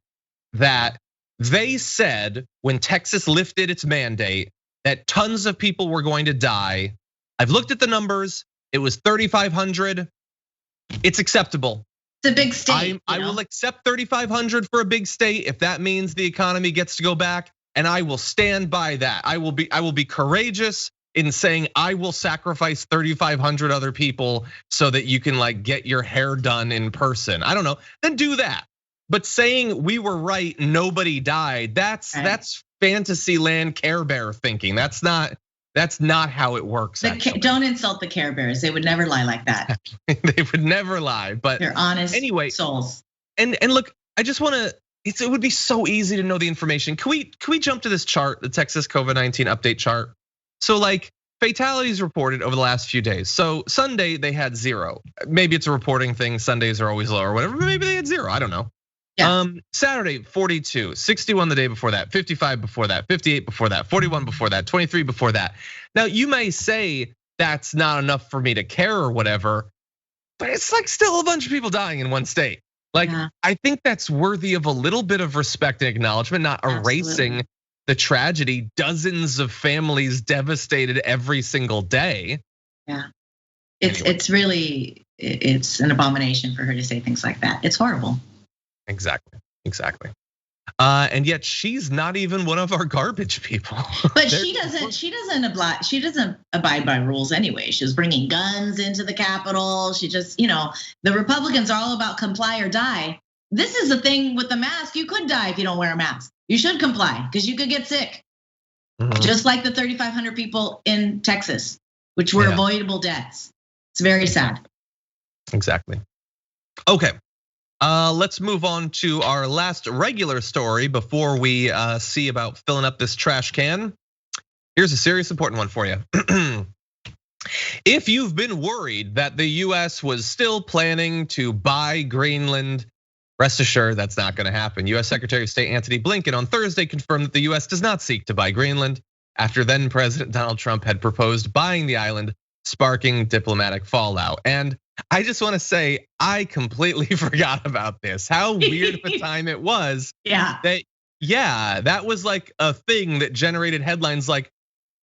that they said when Texas lifted its mandate that tons of people were going to die, I've looked at the numbers. It was 3,500. It's acceptable. It's a big state. I will accept 3,500 for a big state if that means the economy gets to go back, and I will stand by that. I will be courageous in saying I will sacrifice 3,500 other people so that you can like get your hair done in person. I don't know. Then do that. But saying we were right, nobody died, that's fantasy land Care Bear thinking. That's not how it works. Don't insult the Care Bears. They would never lie like that. They would never lie, but they're honest souls. And look, I just wanna, it would be so easy to know the information. Can we jump to this chart, the Texas COVID-19 update chart? So like fatalities reported over the last few days. So Sunday they had zero. Maybe it's a reporting thing. Sundays are always low or whatever, but maybe they had zero, I don't know. Yeah. Saturday, 42, 61 the day before that, 55 before that, 58 before that, 41 before that, 23 before that. Now you may say that's not enough for me to care or whatever, but it's like still a bunch of people dying in one state. Like, I think that's worthy of a little bit of respect and acknowledgement, not erasing the tragedy. Dozens of families devastated every single day. Yeah, it's really, it's an abomination for her to say things like that. It's horrible. Exactly. And yet she's not even one of our garbage people. But she doesn't abide by rules anyway. She was bringing guns into the Capitol. She just, the Republicans are all about comply or die. This is the thing with the mask. You could die if you don't wear a mask. You should comply because you could get sick. Just like the 3,500 people in Texas, which were avoidable deaths. It's very sad. Exactly. Okay. Let's move on to our last regular story before we see about filling up this trash can. Here's a serious important one for you. If you've been worried that the US was still planning to buy Greenland, rest assured that's not gonna happen. US Secretary of State Antony Blinken on Thursday confirmed that the US does not seek to buy Greenland after then President Donald Trump had proposed buying the island, sparking diplomatic fallout. And I just want to say, I completely forgot about this. How weird of a time it was. That was like a thing that generated headlines like,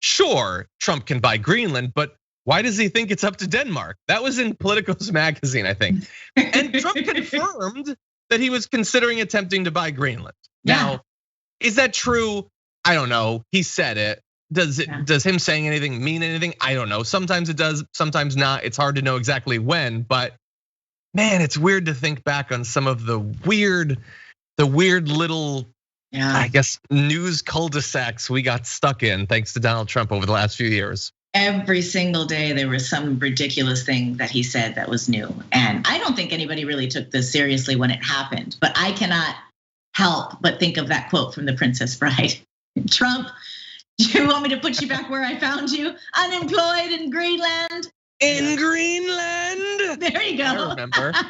sure, Trump can buy Greenland, but why does he think it's up to Denmark? That was in Politico's magazine, I think. And Trump confirmed that he was considering attempting to buy Greenland. Now, is that true? I don't know. He said it. Does him saying anything mean anything? I don't know. Sometimes it does, sometimes not. It's hard to know exactly when, but man, it's weird to think back on some of the weird little, I guess, news cul-de-sacs we got stuck in thanks to Donald Trump over the last few years. Every single day there was some ridiculous thing that he said that was new. And I don't think anybody really took this seriously when it happened, but I cannot help but think of that quote from The Princess Bride. Trump, do you want me to put you back where I found you? Unemployed in Greenland? In Greenland? There you go.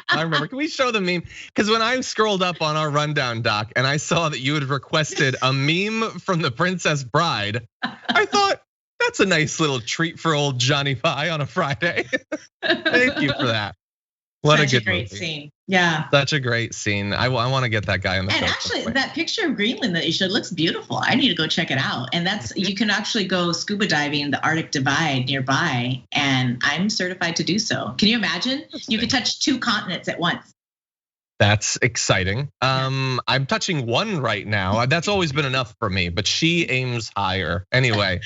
I remember. Can we show the meme? Because when I scrolled up on our rundown doc and I saw that you had requested a meme from The Princess Bride, I thought, that's a nice little treat for old Johnny Pie on a Friday. Thank you for that. What a great scene. Yeah. Such a great scene. I want to get that guy on the. And actually, that picture of Greenland that you showed looks beautiful. I need to go check it out. And you can actually go scuba diving in the Arctic Divide nearby, and I'm certified to do so. Can you imagine? You could touch 2 continents at once. That's exciting. I'm touching one right now. That's always been enough for me, but she aims higher. Anyway,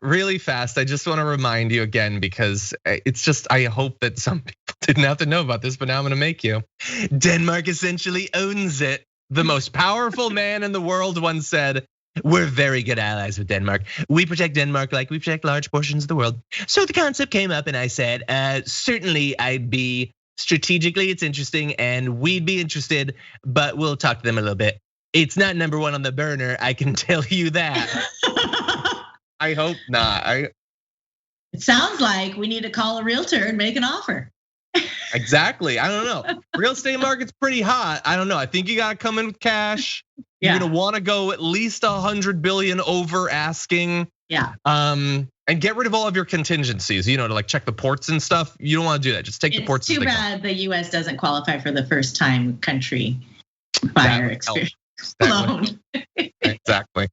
really fast, I just want to remind you again, because it's just, I hope that some people didn't have to know about this, but now I'm gonna make you. Denmark essentially owns it. The most powerful man in the world once said, we're very good allies with Denmark. We protect Denmark like we protect large portions of the world. So the concept came up and I said, certainly I'd be, strategically, it's interesting and we'd be interested, but we'll talk to them a little bit. It's not number 1 on the burner, I can tell you that. I hope not. It sounds like we need to call a realtor and make an offer. Exactly, I don't know. Real estate market's pretty hot. I don't know, I think you gotta come in with cash. You're gonna wanna go at least 100 billion over asking. Yeah. And get rid of all of your contingencies, to like check the ports and stuff. You don't want to do that. Just take the ports. It's too bad the US doesn't qualify for the first time country buyer experience loan. Exactly.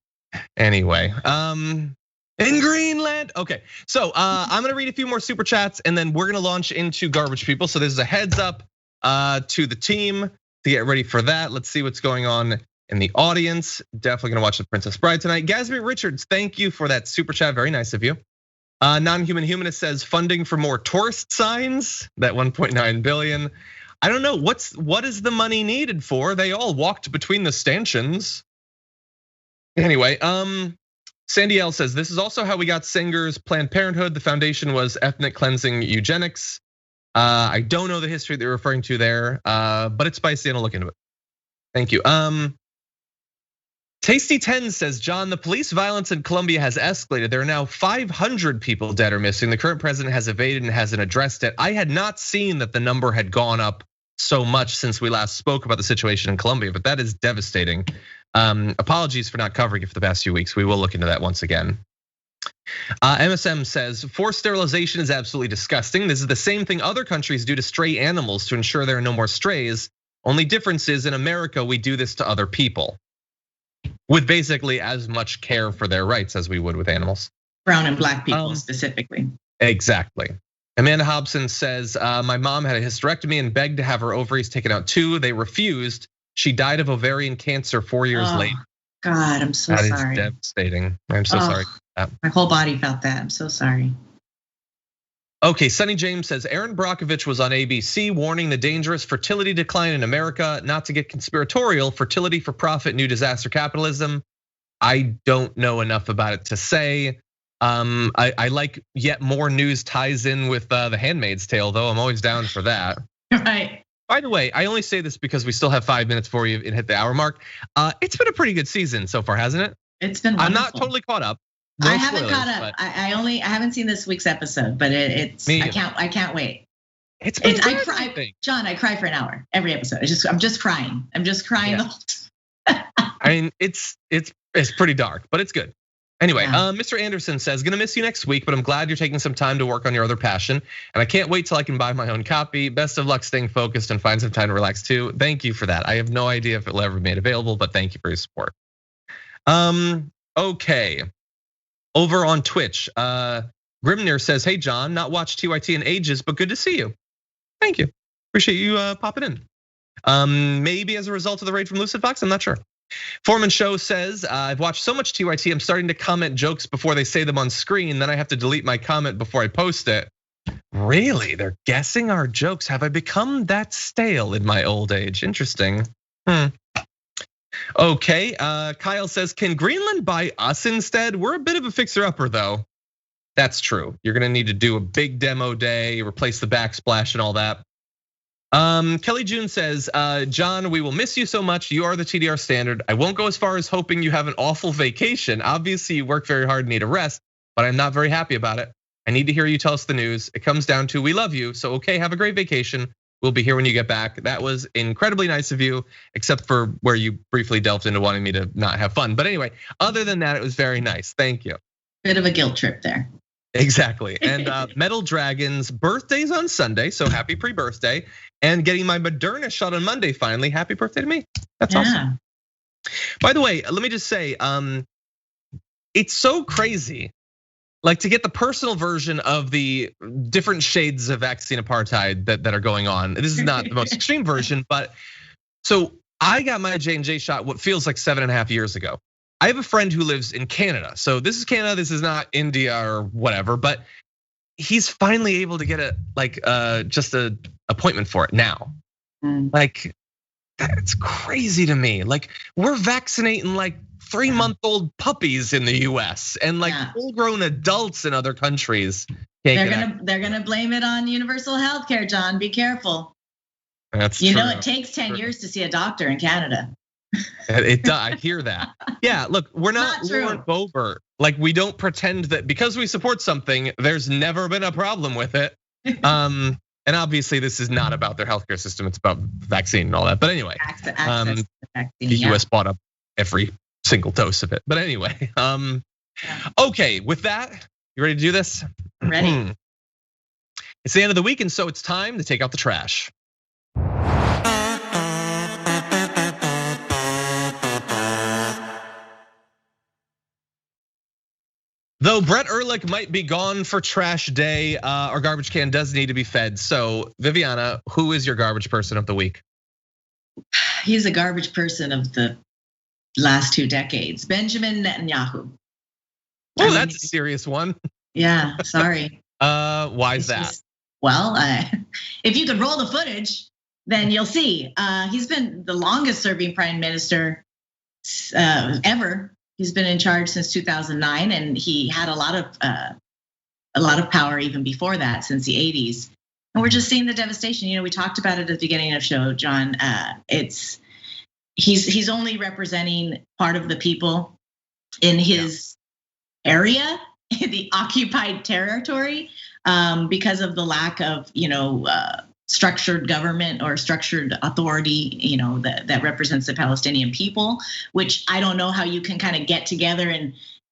Anyway, in Greenland. Okay, so I'm gonna read a few more super chats and then we're gonna launch into garbage people. So this is a heads up to the team to get ready for that. Let's see what's going on in the audience. Definitely gonna watch The Princess Bride tonight. Gasby Richards, thank you for that super chat. Very nice of you. Non-human humanist says funding for more tourist signs, that 1.9 billion. I don't know, what is the money needed for? They all walked between the stanchions. Anyway, Sandy L says, this is also how we got Singer's Planned Parenthood. The foundation was ethnic cleansing eugenics. I don't know the history they're referring to there, but it's spicy and I'll look into it. Thank you. Tasty 10 says, John, the police violence in Colombia has escalated. There are now 500 people dead or missing. The current president has evaded and hasn't addressed it. I had not seen that the number had gone up so much since we last spoke about the situation in Colombia, but that is devastating. Apologies for not covering it for the past few weeks. We will look into that once again. MSM says, forced sterilization is absolutely disgusting. This is the same thing other countries do to stray animals to ensure there are no more strays. Only difference is in America, we do this to other people with basically as much care for their rights as we would with animals. Brown and black people specifically. Exactly. Amanda Hobson says, my mom had a hysterectomy and begged to have her ovaries taken out too. They refused. She died of ovarian cancer 4 years later. God, I'm so sorry. That is devastating. I'm so sorry. My whole body felt that. I'm so sorry. Okay, Sonny James says, Aaron Brockovich was on ABC warning the dangerous fertility decline in America, not to get conspiratorial, fertility for profit, new disaster capitalism. I don't know enough about it to say. I like yet more news ties in with The Handmaid's Tale, though. I'm always down for that. Right. By the way, I only say this because we still have 5 minutes for you and hit the hour mark. It's been a pretty good season so far, hasn't it? It's been wonderful. I'm not totally caught up. No I haven't caught up. I haven't seen this week's episode, but I can't wait. It's been good, John, I cry for an hour every episode. I'm just crying. The whole time. I mean, it's pretty dark, but it's good. Anyway, Mr. Anderson says, gonna miss you next week, but I'm glad you're taking some time to work on your other passion. And I can't wait till I can buy my own copy. Best of luck staying focused and find some time to relax too. Thank you for that. I have no idea if it'll ever be made available, but thank you for your support. Okay. Over on Twitch, Grimnir says, hey John, not watched TYT in ages, but good to see you. Thank you, appreciate you popping in. Maybe as a result of the raid from Lucid Fox, I'm not sure. Foreman Show says, I've watched so much TYT, I'm starting to comment jokes before they say them on screen, then I have to delete my comment before I post it. Really, they're guessing our jokes. Have I become that stale in my old age? Interesting. Okay, Kyle says, can Greenland buy us instead? We're a bit of a fixer-upper though. That's true. You're gonna need to do a big demo day, replace the backsplash and all that. Kelly June says, John, we will miss you so much. You are the TDR standard. I won't go as far as hoping you have an awful vacation. Obviously you work very hard and need a rest, but I'm not very happy about it. I need to hear you tell us the news. It comes down to, we love you. So okay, have a great vacation. We'll be here when you get back. That was incredibly nice of you, except for where you briefly delved into wanting me to not have fun. But anyway, other than that, it was very nice. Thank you. Bit of a guilt trip there. Exactly. And Metal Dragon's birthday's on Sunday, so happy pre-birthday. And getting my Moderna shot on Monday finally. Happy birthday to me. That's awesome. By the way, let me just say, it's so crazy. Like to get the personal version of the different shades of vaccine apartheid that are going on. This is not the most extreme version, but so I got my J&J shot what feels like 7.5 years ago. I have a friend who lives in Canada. So this is Canada, this is not India or whatever, but he's finally able to get just a appointment for it now. Like that's crazy to me. Like we're vaccinating like 3-month-old puppies in the US and like full-grown adults in other countries. They're gonna blame it on universal healthcare, John. Be careful. That's true. You know it takes 10 years to see a doctor in Canada. It does. I hear that. Yeah, look, we're not Lauren Boebert. Like we don't pretend that because we support something, there's never been a problem with it. And obviously, this is not about their healthcare system. It's about vaccine and all that. But anyway, access to the vaccine, the US bought up every single dose of it. But anyway, okay, with that, you ready to do this? Ready. It's the end of the week, and so it's time to take out the trash. Though Brett Ehrlich might be gone for trash day, our garbage can does need to be fed. So Viviana, who is your garbage person of the week? He's a garbage person of the last 2 decades, Benjamin Netanyahu. Oh, that's a serious one. Yeah, sorry. Why is that? Well, if you could roll the footage, then you'll see. He's been the longest serving prime minister ever. He's been in charge since 2009, and he had a lot of power even before that, since the 80s. And we're just seeing the devastation. You know, we talked about it at the beginning of the show, John. He's only representing part of the people in his area, in the occupied territory, because of the lack of structured government or structured authority, that represents the Palestinian people, which I don't know how you can kind of get together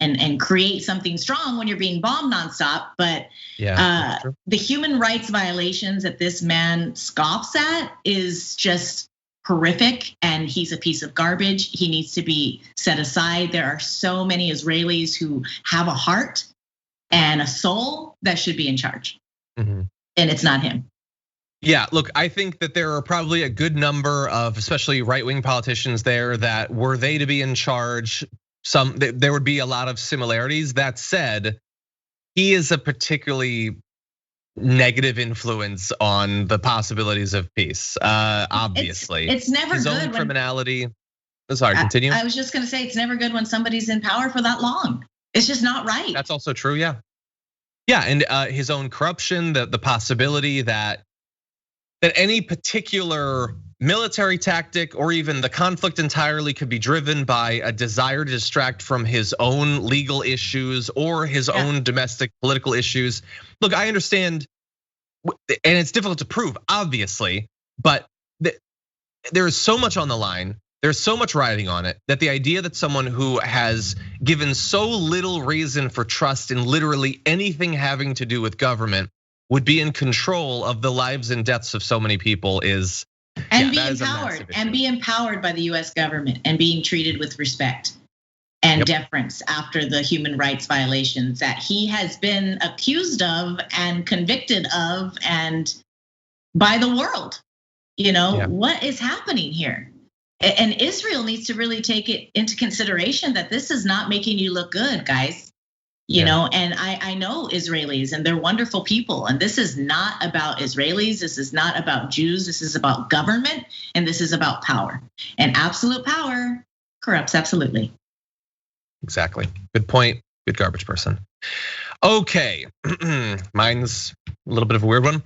and create something strong when you're being bombed nonstop. But the human rights violations that this man scoffs at is just horrific, and he's a piece of garbage. He needs to be set aside. There are so many Israelis who have a heart and a soul that should be in charge, and it's not him. Yeah, look, I think that there are probably a good number of, especially right-wing politicians there, that were they to be in charge, there would be a lot of similarities. That said, he is a particularly negative influence on the possibilities of peace. Obviously, it's never his good own criminality. Sorry, continue. I was just going to say it's never good when somebody's in power for that long. It's just not right. That's also true. Yeah, and his own corruption, the possibility that any particular military tactic or even the conflict entirely could be driven by a desire to distract from his own legal issues or his own domestic political issues. Look, I understand, and it's difficult to prove, obviously, but there is so much on the line. There's so much riding on it that the idea that someone who has given so little reason for trust in literally anything having to do with government would be in control of the lives and deaths of so many people is. And be empowered by the US government and being treated with respect and deference after the human rights violations that he has been accused of and convicted of and by the world. What is happening here? And Israel needs to really take it into consideration that this is not making you look good, guys. And I know Israelis and they're wonderful people. And this is not about Israelis. This is not about Jews. This is about government and this is about power. And absolute power corrupts absolutely. Exactly. Good point. Good garbage person. Okay, mine's a little bit of a weird one.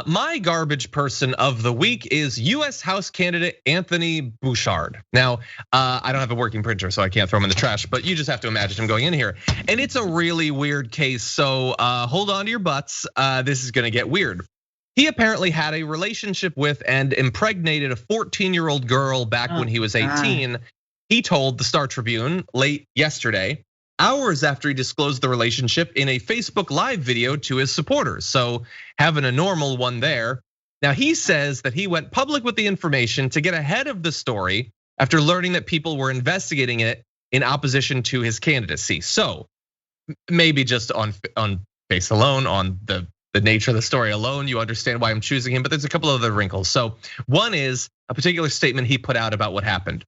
My garbage person of the week is US House candidate Anthony Bouchard. Now, I don't have a working printer, so I can't throw him in the trash, but you just have to imagine him going in here. And it's a really weird case, so hold on to your butts. This is gonna get weird. He apparently had a relationship with and impregnated a 14-year-old girl back when he was 18. He told the Star Tribune late yesterday, hours after he disclosed the relationship in a Facebook Live video to his supporters. So having a normal one there. Now he says that he went public with the information to get ahead of the story after learning that people were investigating it in opposition to his candidacy. So maybe just on face alone, on the nature of the story alone, you understand why I'm choosing him, but there's a couple other wrinkles. So one is a particular statement he put out about what happened.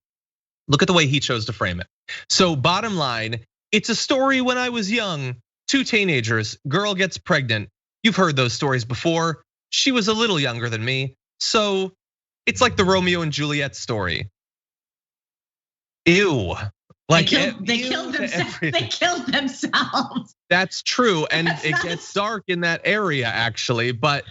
Look at the way he chose to frame it. So bottom line, it's a story when I was young, 2 teenagers, girl gets pregnant. You've heard those stories before. She was a little younger than me. So it's like the Romeo and Juliet story. Ew. Like they killed themselves. They killed themselves. That's true, and it gets dark in that area actually, but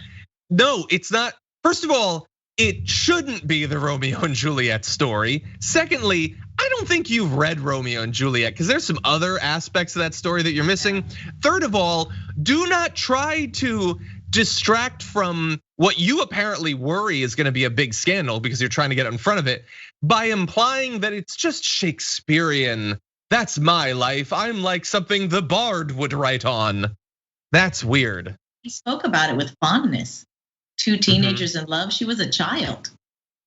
no, it's not. First of all, it shouldn't be the Romeo and Juliet story. Secondly, I don't think you've read Romeo and Juliet because there's some other aspects of that story that you're missing. Third of all, do not try to distract from what you apparently worry is gonna be a big scandal because you're trying to get in front of it by implying that it's just Shakespearean. That's my life. I'm like something the bard would write on. That's weird. He spoke about it with fondness. 2 teenagers in love. She was a child.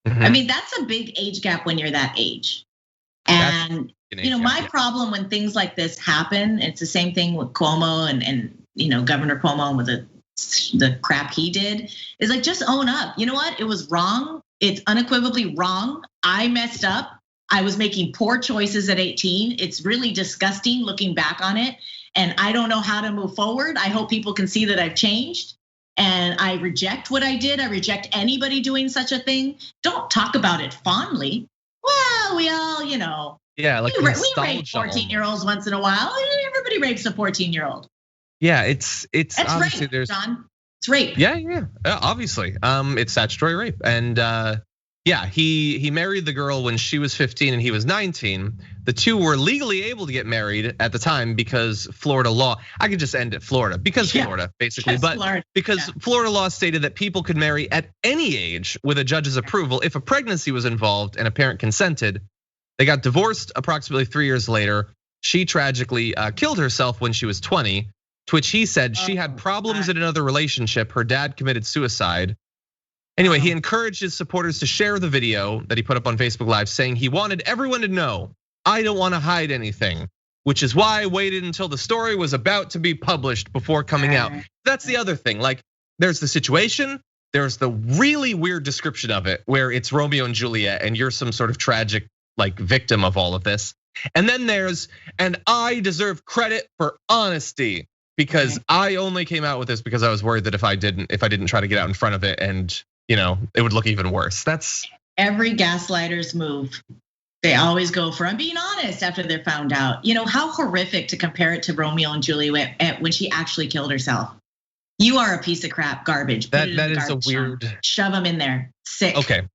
I mean, that's a big age gap when you're that age. And my problem when things like this happen, it's the same thing with Cuomo and Governor Cuomo with the crap he did, is like just own up. You know what? It was wrong. It's unequivocally wrong. I messed up. I was making poor choices at 18. It's really disgusting looking back on it. And I don't know how to move forward. I hope people can see that I've changed. And I reject what I did. I reject anybody doing such a thing. Don't talk about it fondly. Well, we all, yeah, like we rape 14-year-olds once in a while. Everybody rapes a 14-year-old. Yeah, it's obviously rape, John. It's rape. Yeah, obviously, it's statutory rape, and Yeah, he married the girl when she was 15 and he was 19. The two were legally able to get married at the time because Florida law. I could just end it Florida because Florida basically, but Florida. Because Florida law stated that people could marry at any age with a judge's approval if a pregnancy was involved and a parent consented. They got divorced approximately 3 years later. She tragically killed herself when she was 20, to which he said she had problems in another relationship. Her dad committed suicide. Anyway, he encouraged his supporters to share the video that he put up on Facebook Live, saying he wanted everyone to know, I don't want to hide anything, which is why I waited until the story was about to be published before coming out. That's the other thing. Like, there's the situation, there's the really weird description of it, where it's Romeo and Juliet, and you're some sort of tragic like victim of all of this. And then there's, and I deserve credit for honesty because I only came out with this because I was worried that if I didn't try to get out in front of it, and it would look even worse. That's every gaslighter's move. They always go for, I'm being honest after they're found out. How horrific to compare it to Romeo and Juliet when she actually killed herself. You are a piece of crap, garbage. That is a weird. Shove them in there. Sick. Okay.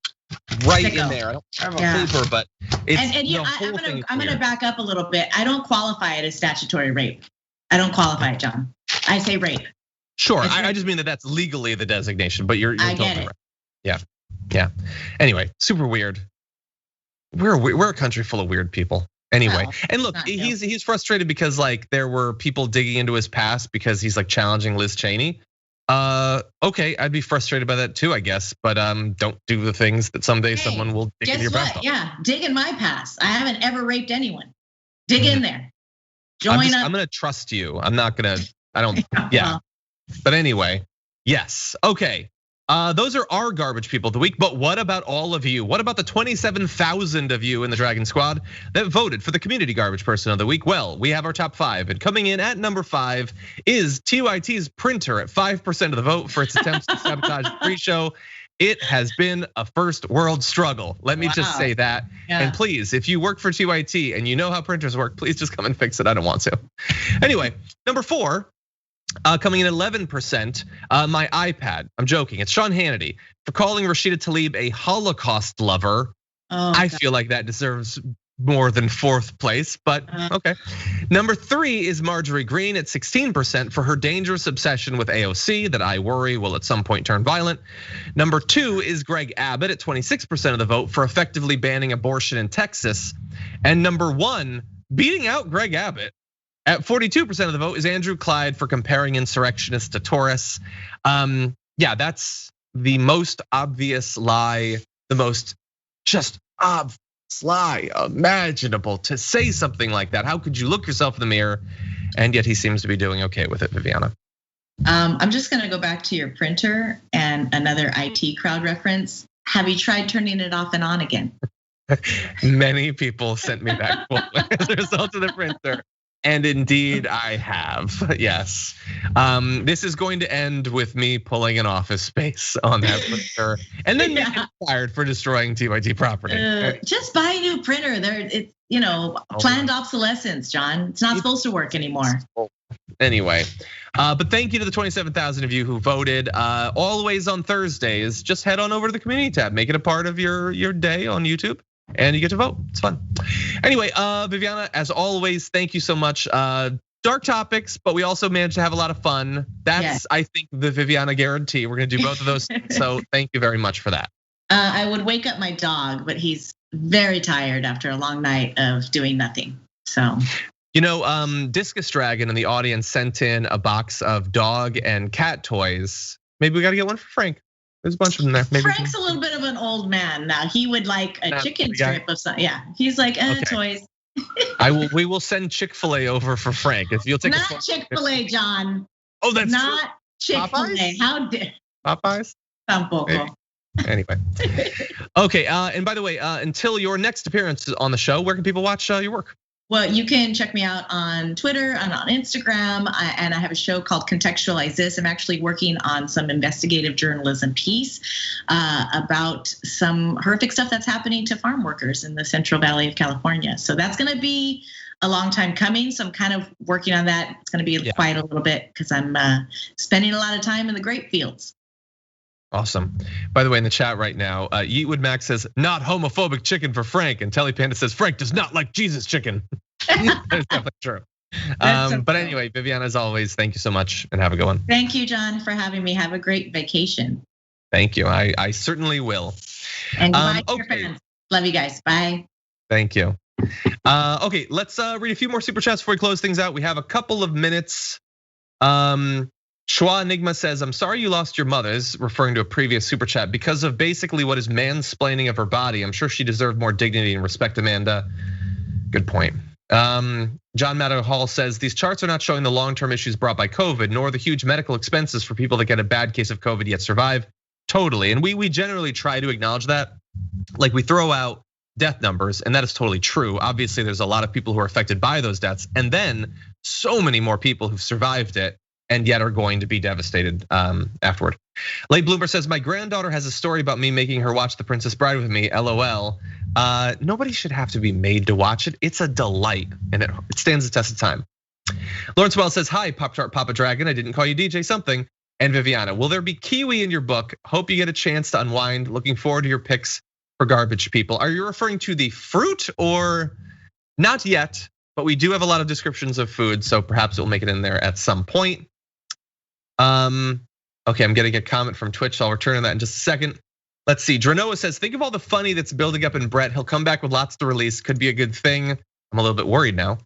Right in there. I don't have a paper, but it's I'm gonna back up a little bit. I don't qualify it as statutory rape. I don't qualify it, John. I say rape. Sure, I just mean that that's legally the designation, but you're I totally get it. Right. Yeah. Anyway, super weird. We're a country full of weird people. Anyway, and look, he's frustrated because like there were people digging into his past because he's like challenging Liz Cheney. Okay, I'd be frustrated by that too, I guess. But don't do the things that someday someone will dig in your past. Yeah, dig in my past. I haven't ever raped anyone. Dig in there. Join up. I'm gonna trust you. I'm not gonna. I don't. Yeah. But anyway, yes. Okay. Those are our garbage people of the week, but what about all of you? What about the 27,000 of you in the Dragon Squad that voted for the community garbage person of the week? Well, we have our top 5, and coming in at number 5 is TYT's printer at 5% of the vote for its attempts to sabotage the pre-show. It has been a first world struggle. Let me just say that. And please, if you work for TYT and you know how printers work, please just come and fix it. I don't want to. Anyway, number 4. Coming in at 11%, my iPad. I'm joking. It's Sean Hannity for calling Rashida Tlaib a Holocaust lover. I feel like that deserves more than 4th place, but okay. Number 3 is Marjorie Greene at 16% for her dangerous obsession with AOC that I worry will at some point turn violent. Number 2 is Greg Abbott at 26% of the vote for effectively banning abortion in Texas. And number 1, beating out Greg Abbott at 42% of the vote is Andrew Clyde for comparing insurrectionists to tourists. Yeah, that's the most obvious lie, the most just obvious lie imaginable to say something like that. How could you look yourself in the mirror? And yet he seems to be doing okay with it, Viviana. I'm just gonna go back to your printer and another IT crowd reference. Have you tried turning it off and on again? Many people sent me back as a result of the printer. And indeed I have, yes. This is going to end with me pulling an office space on that printer and then getting fired for destroying TYT property. Just buy a new printer. It's planned obsolescence, John. It's not supposed to work anymore. Anyway, but thank you to the 27,000 of you who voted. Always on Thursdays, just head on over to the community tab, make it a part of your day on YouTube. And you get to vote. It's fun. Anyway, Viviana, as always, thank you so much. Dark topics, but we also managed to have a lot of fun. That's, I think, the Viviana guarantee. We're gonna do both of those. So thank you very much for that. I would wake up my dog, but he's very tired after a long night of doing nothing. So. Discus Dragon in the audience sent in a box of dog and cat toys. Maybe we gotta get one for Frank. There's a bunch of them there. Maybe Frank's a little bit of an old man now. He would like a chicken strip of something. Yeah, he's like, toys. We will send Chick-fil-A over for Frank if you'll take. Not Chick-fil-A, John. Oh, that's not Chick-fil-A. How dare Popeyes? Tampoco. Anyway, okay. And by the way, until your next appearance on the show, where can people watch your work? Well, you can check me out on Twitter and on Instagram, and I have a show called Contextualize This. I'm actually working on some investigative journalism piece about some horrific stuff that's happening to farm workers in the Central Valley of California. So that's gonna be a long time coming. So I'm kind of working on that. It's gonna be quite a little bit because I'm spending a lot of time in the grape fields. Awesome. By the way, in the chat right now, Yeetwood Max says, not homophobic chicken for Frank. And Telly Panda says, Frank does not like Jesus chicken. That's definitely true. But anyway, Viviana, as always, thank you so much and have a good one. Thank you, John, for having me. Have a great vacation. Thank you. I certainly will. And goodbye to your fans. Love you guys. Bye. Thank you. Okay, let's read a few more super chats before we close things out. We have a couple of minutes. Schwa Enigma says, I'm sorry you lost your mother, is referring to a previous super chat, because of basically what is mansplaining of her body. I'm sure she deserved more dignity and respect, Amanda. Good point. John Matter Hall says, these charts are not showing the long-term issues brought by COVID, nor the huge medical expenses for people that get a bad case of COVID yet survive. Totally, and we generally try to acknowledge that. Like, we throw out death numbers, and that is totally true. Obviously, there's a lot of people who are affected by those deaths, and then so many more people who've survived it and yet are going to be devastated afterward. Late Bloomer says, my granddaughter has a story about me making her watch The Princess Bride with me, LOL. Nobody should have to be made to watch it. It's a delight, and it stands the test of time. Lawrence Wells says, hi, Pop Tart Papa Dragon. I didn't call you DJ something. And Viviana, will there be kiwi in your book? Hope you get a chance to unwind. Looking forward to your picks for garbage people. Are you referring to the fruit or not yet? But we do have a lot of descriptions of food, so perhaps it will make it in there at some point. Okay, I'm getting a comment from Twitch, so I'll return to that in just a second. Let's see, Dranoa says, think of all the funny that's building up in Brett. He'll come back with lots to release, could be a good thing. I'm a little bit worried now.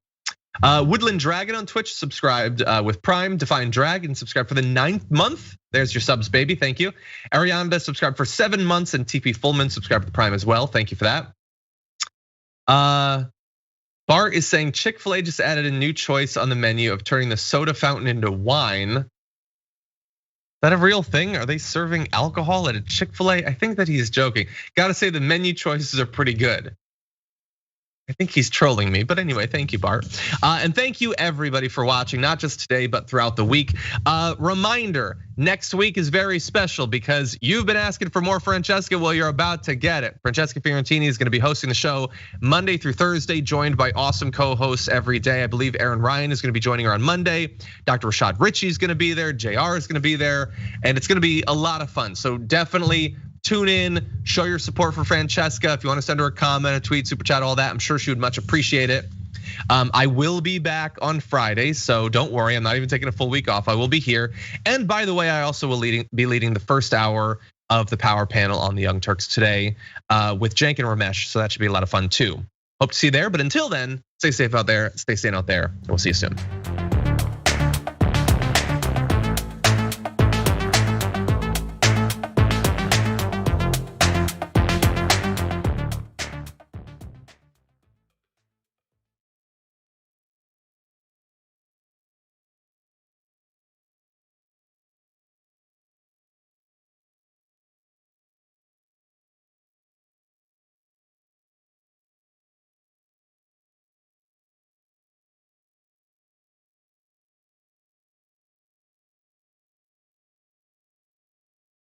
Woodland Dragon on Twitch subscribed with Prime. Define Dragon subscribed for the 9th month. There's your subs, baby, thank you. Arianda subscribed for 7 months, and TP Fullman subscribed with Prime as well. Thank you for that. Bart is saying Chick-fil-A just added a new choice on the menu of turning the soda fountain into wine. Is that a real thing? Are they serving alcohol at a Chick-fil-A? I think that he's joking. Gotta say the menu choices are pretty good. I think he's trolling me, but anyway, thank you, Bart. And thank you everybody for watching, not just today, but throughout the week. Reminder, next week is very special because you've been asking for more Francesca, well, you're about to get it. Francesca Fiorentini is gonna be hosting the show Monday through Thursday, joined by awesome co-hosts every day. I believe Aaron Ryan is gonna be joining her on Monday. Dr. Rashad Ritchie is gonna be there, JR is gonna be there, and it's gonna be a lot of fun. So definitely tune in, show your support for Francesca. If you want to send her a comment, a tweet, super chat, all that, I'm sure she would much appreciate it. I will be back on Friday, so don't worry, I'm not even taking a full week off. I will be here. And by the way, I also will be leading the first hour of the Power Panel on the Young Turks today with Cenk and Ramesh, so that should be a lot of fun too. Hope to see you there, but until then, stay safe out there, stay sane out there, and we'll see you soon.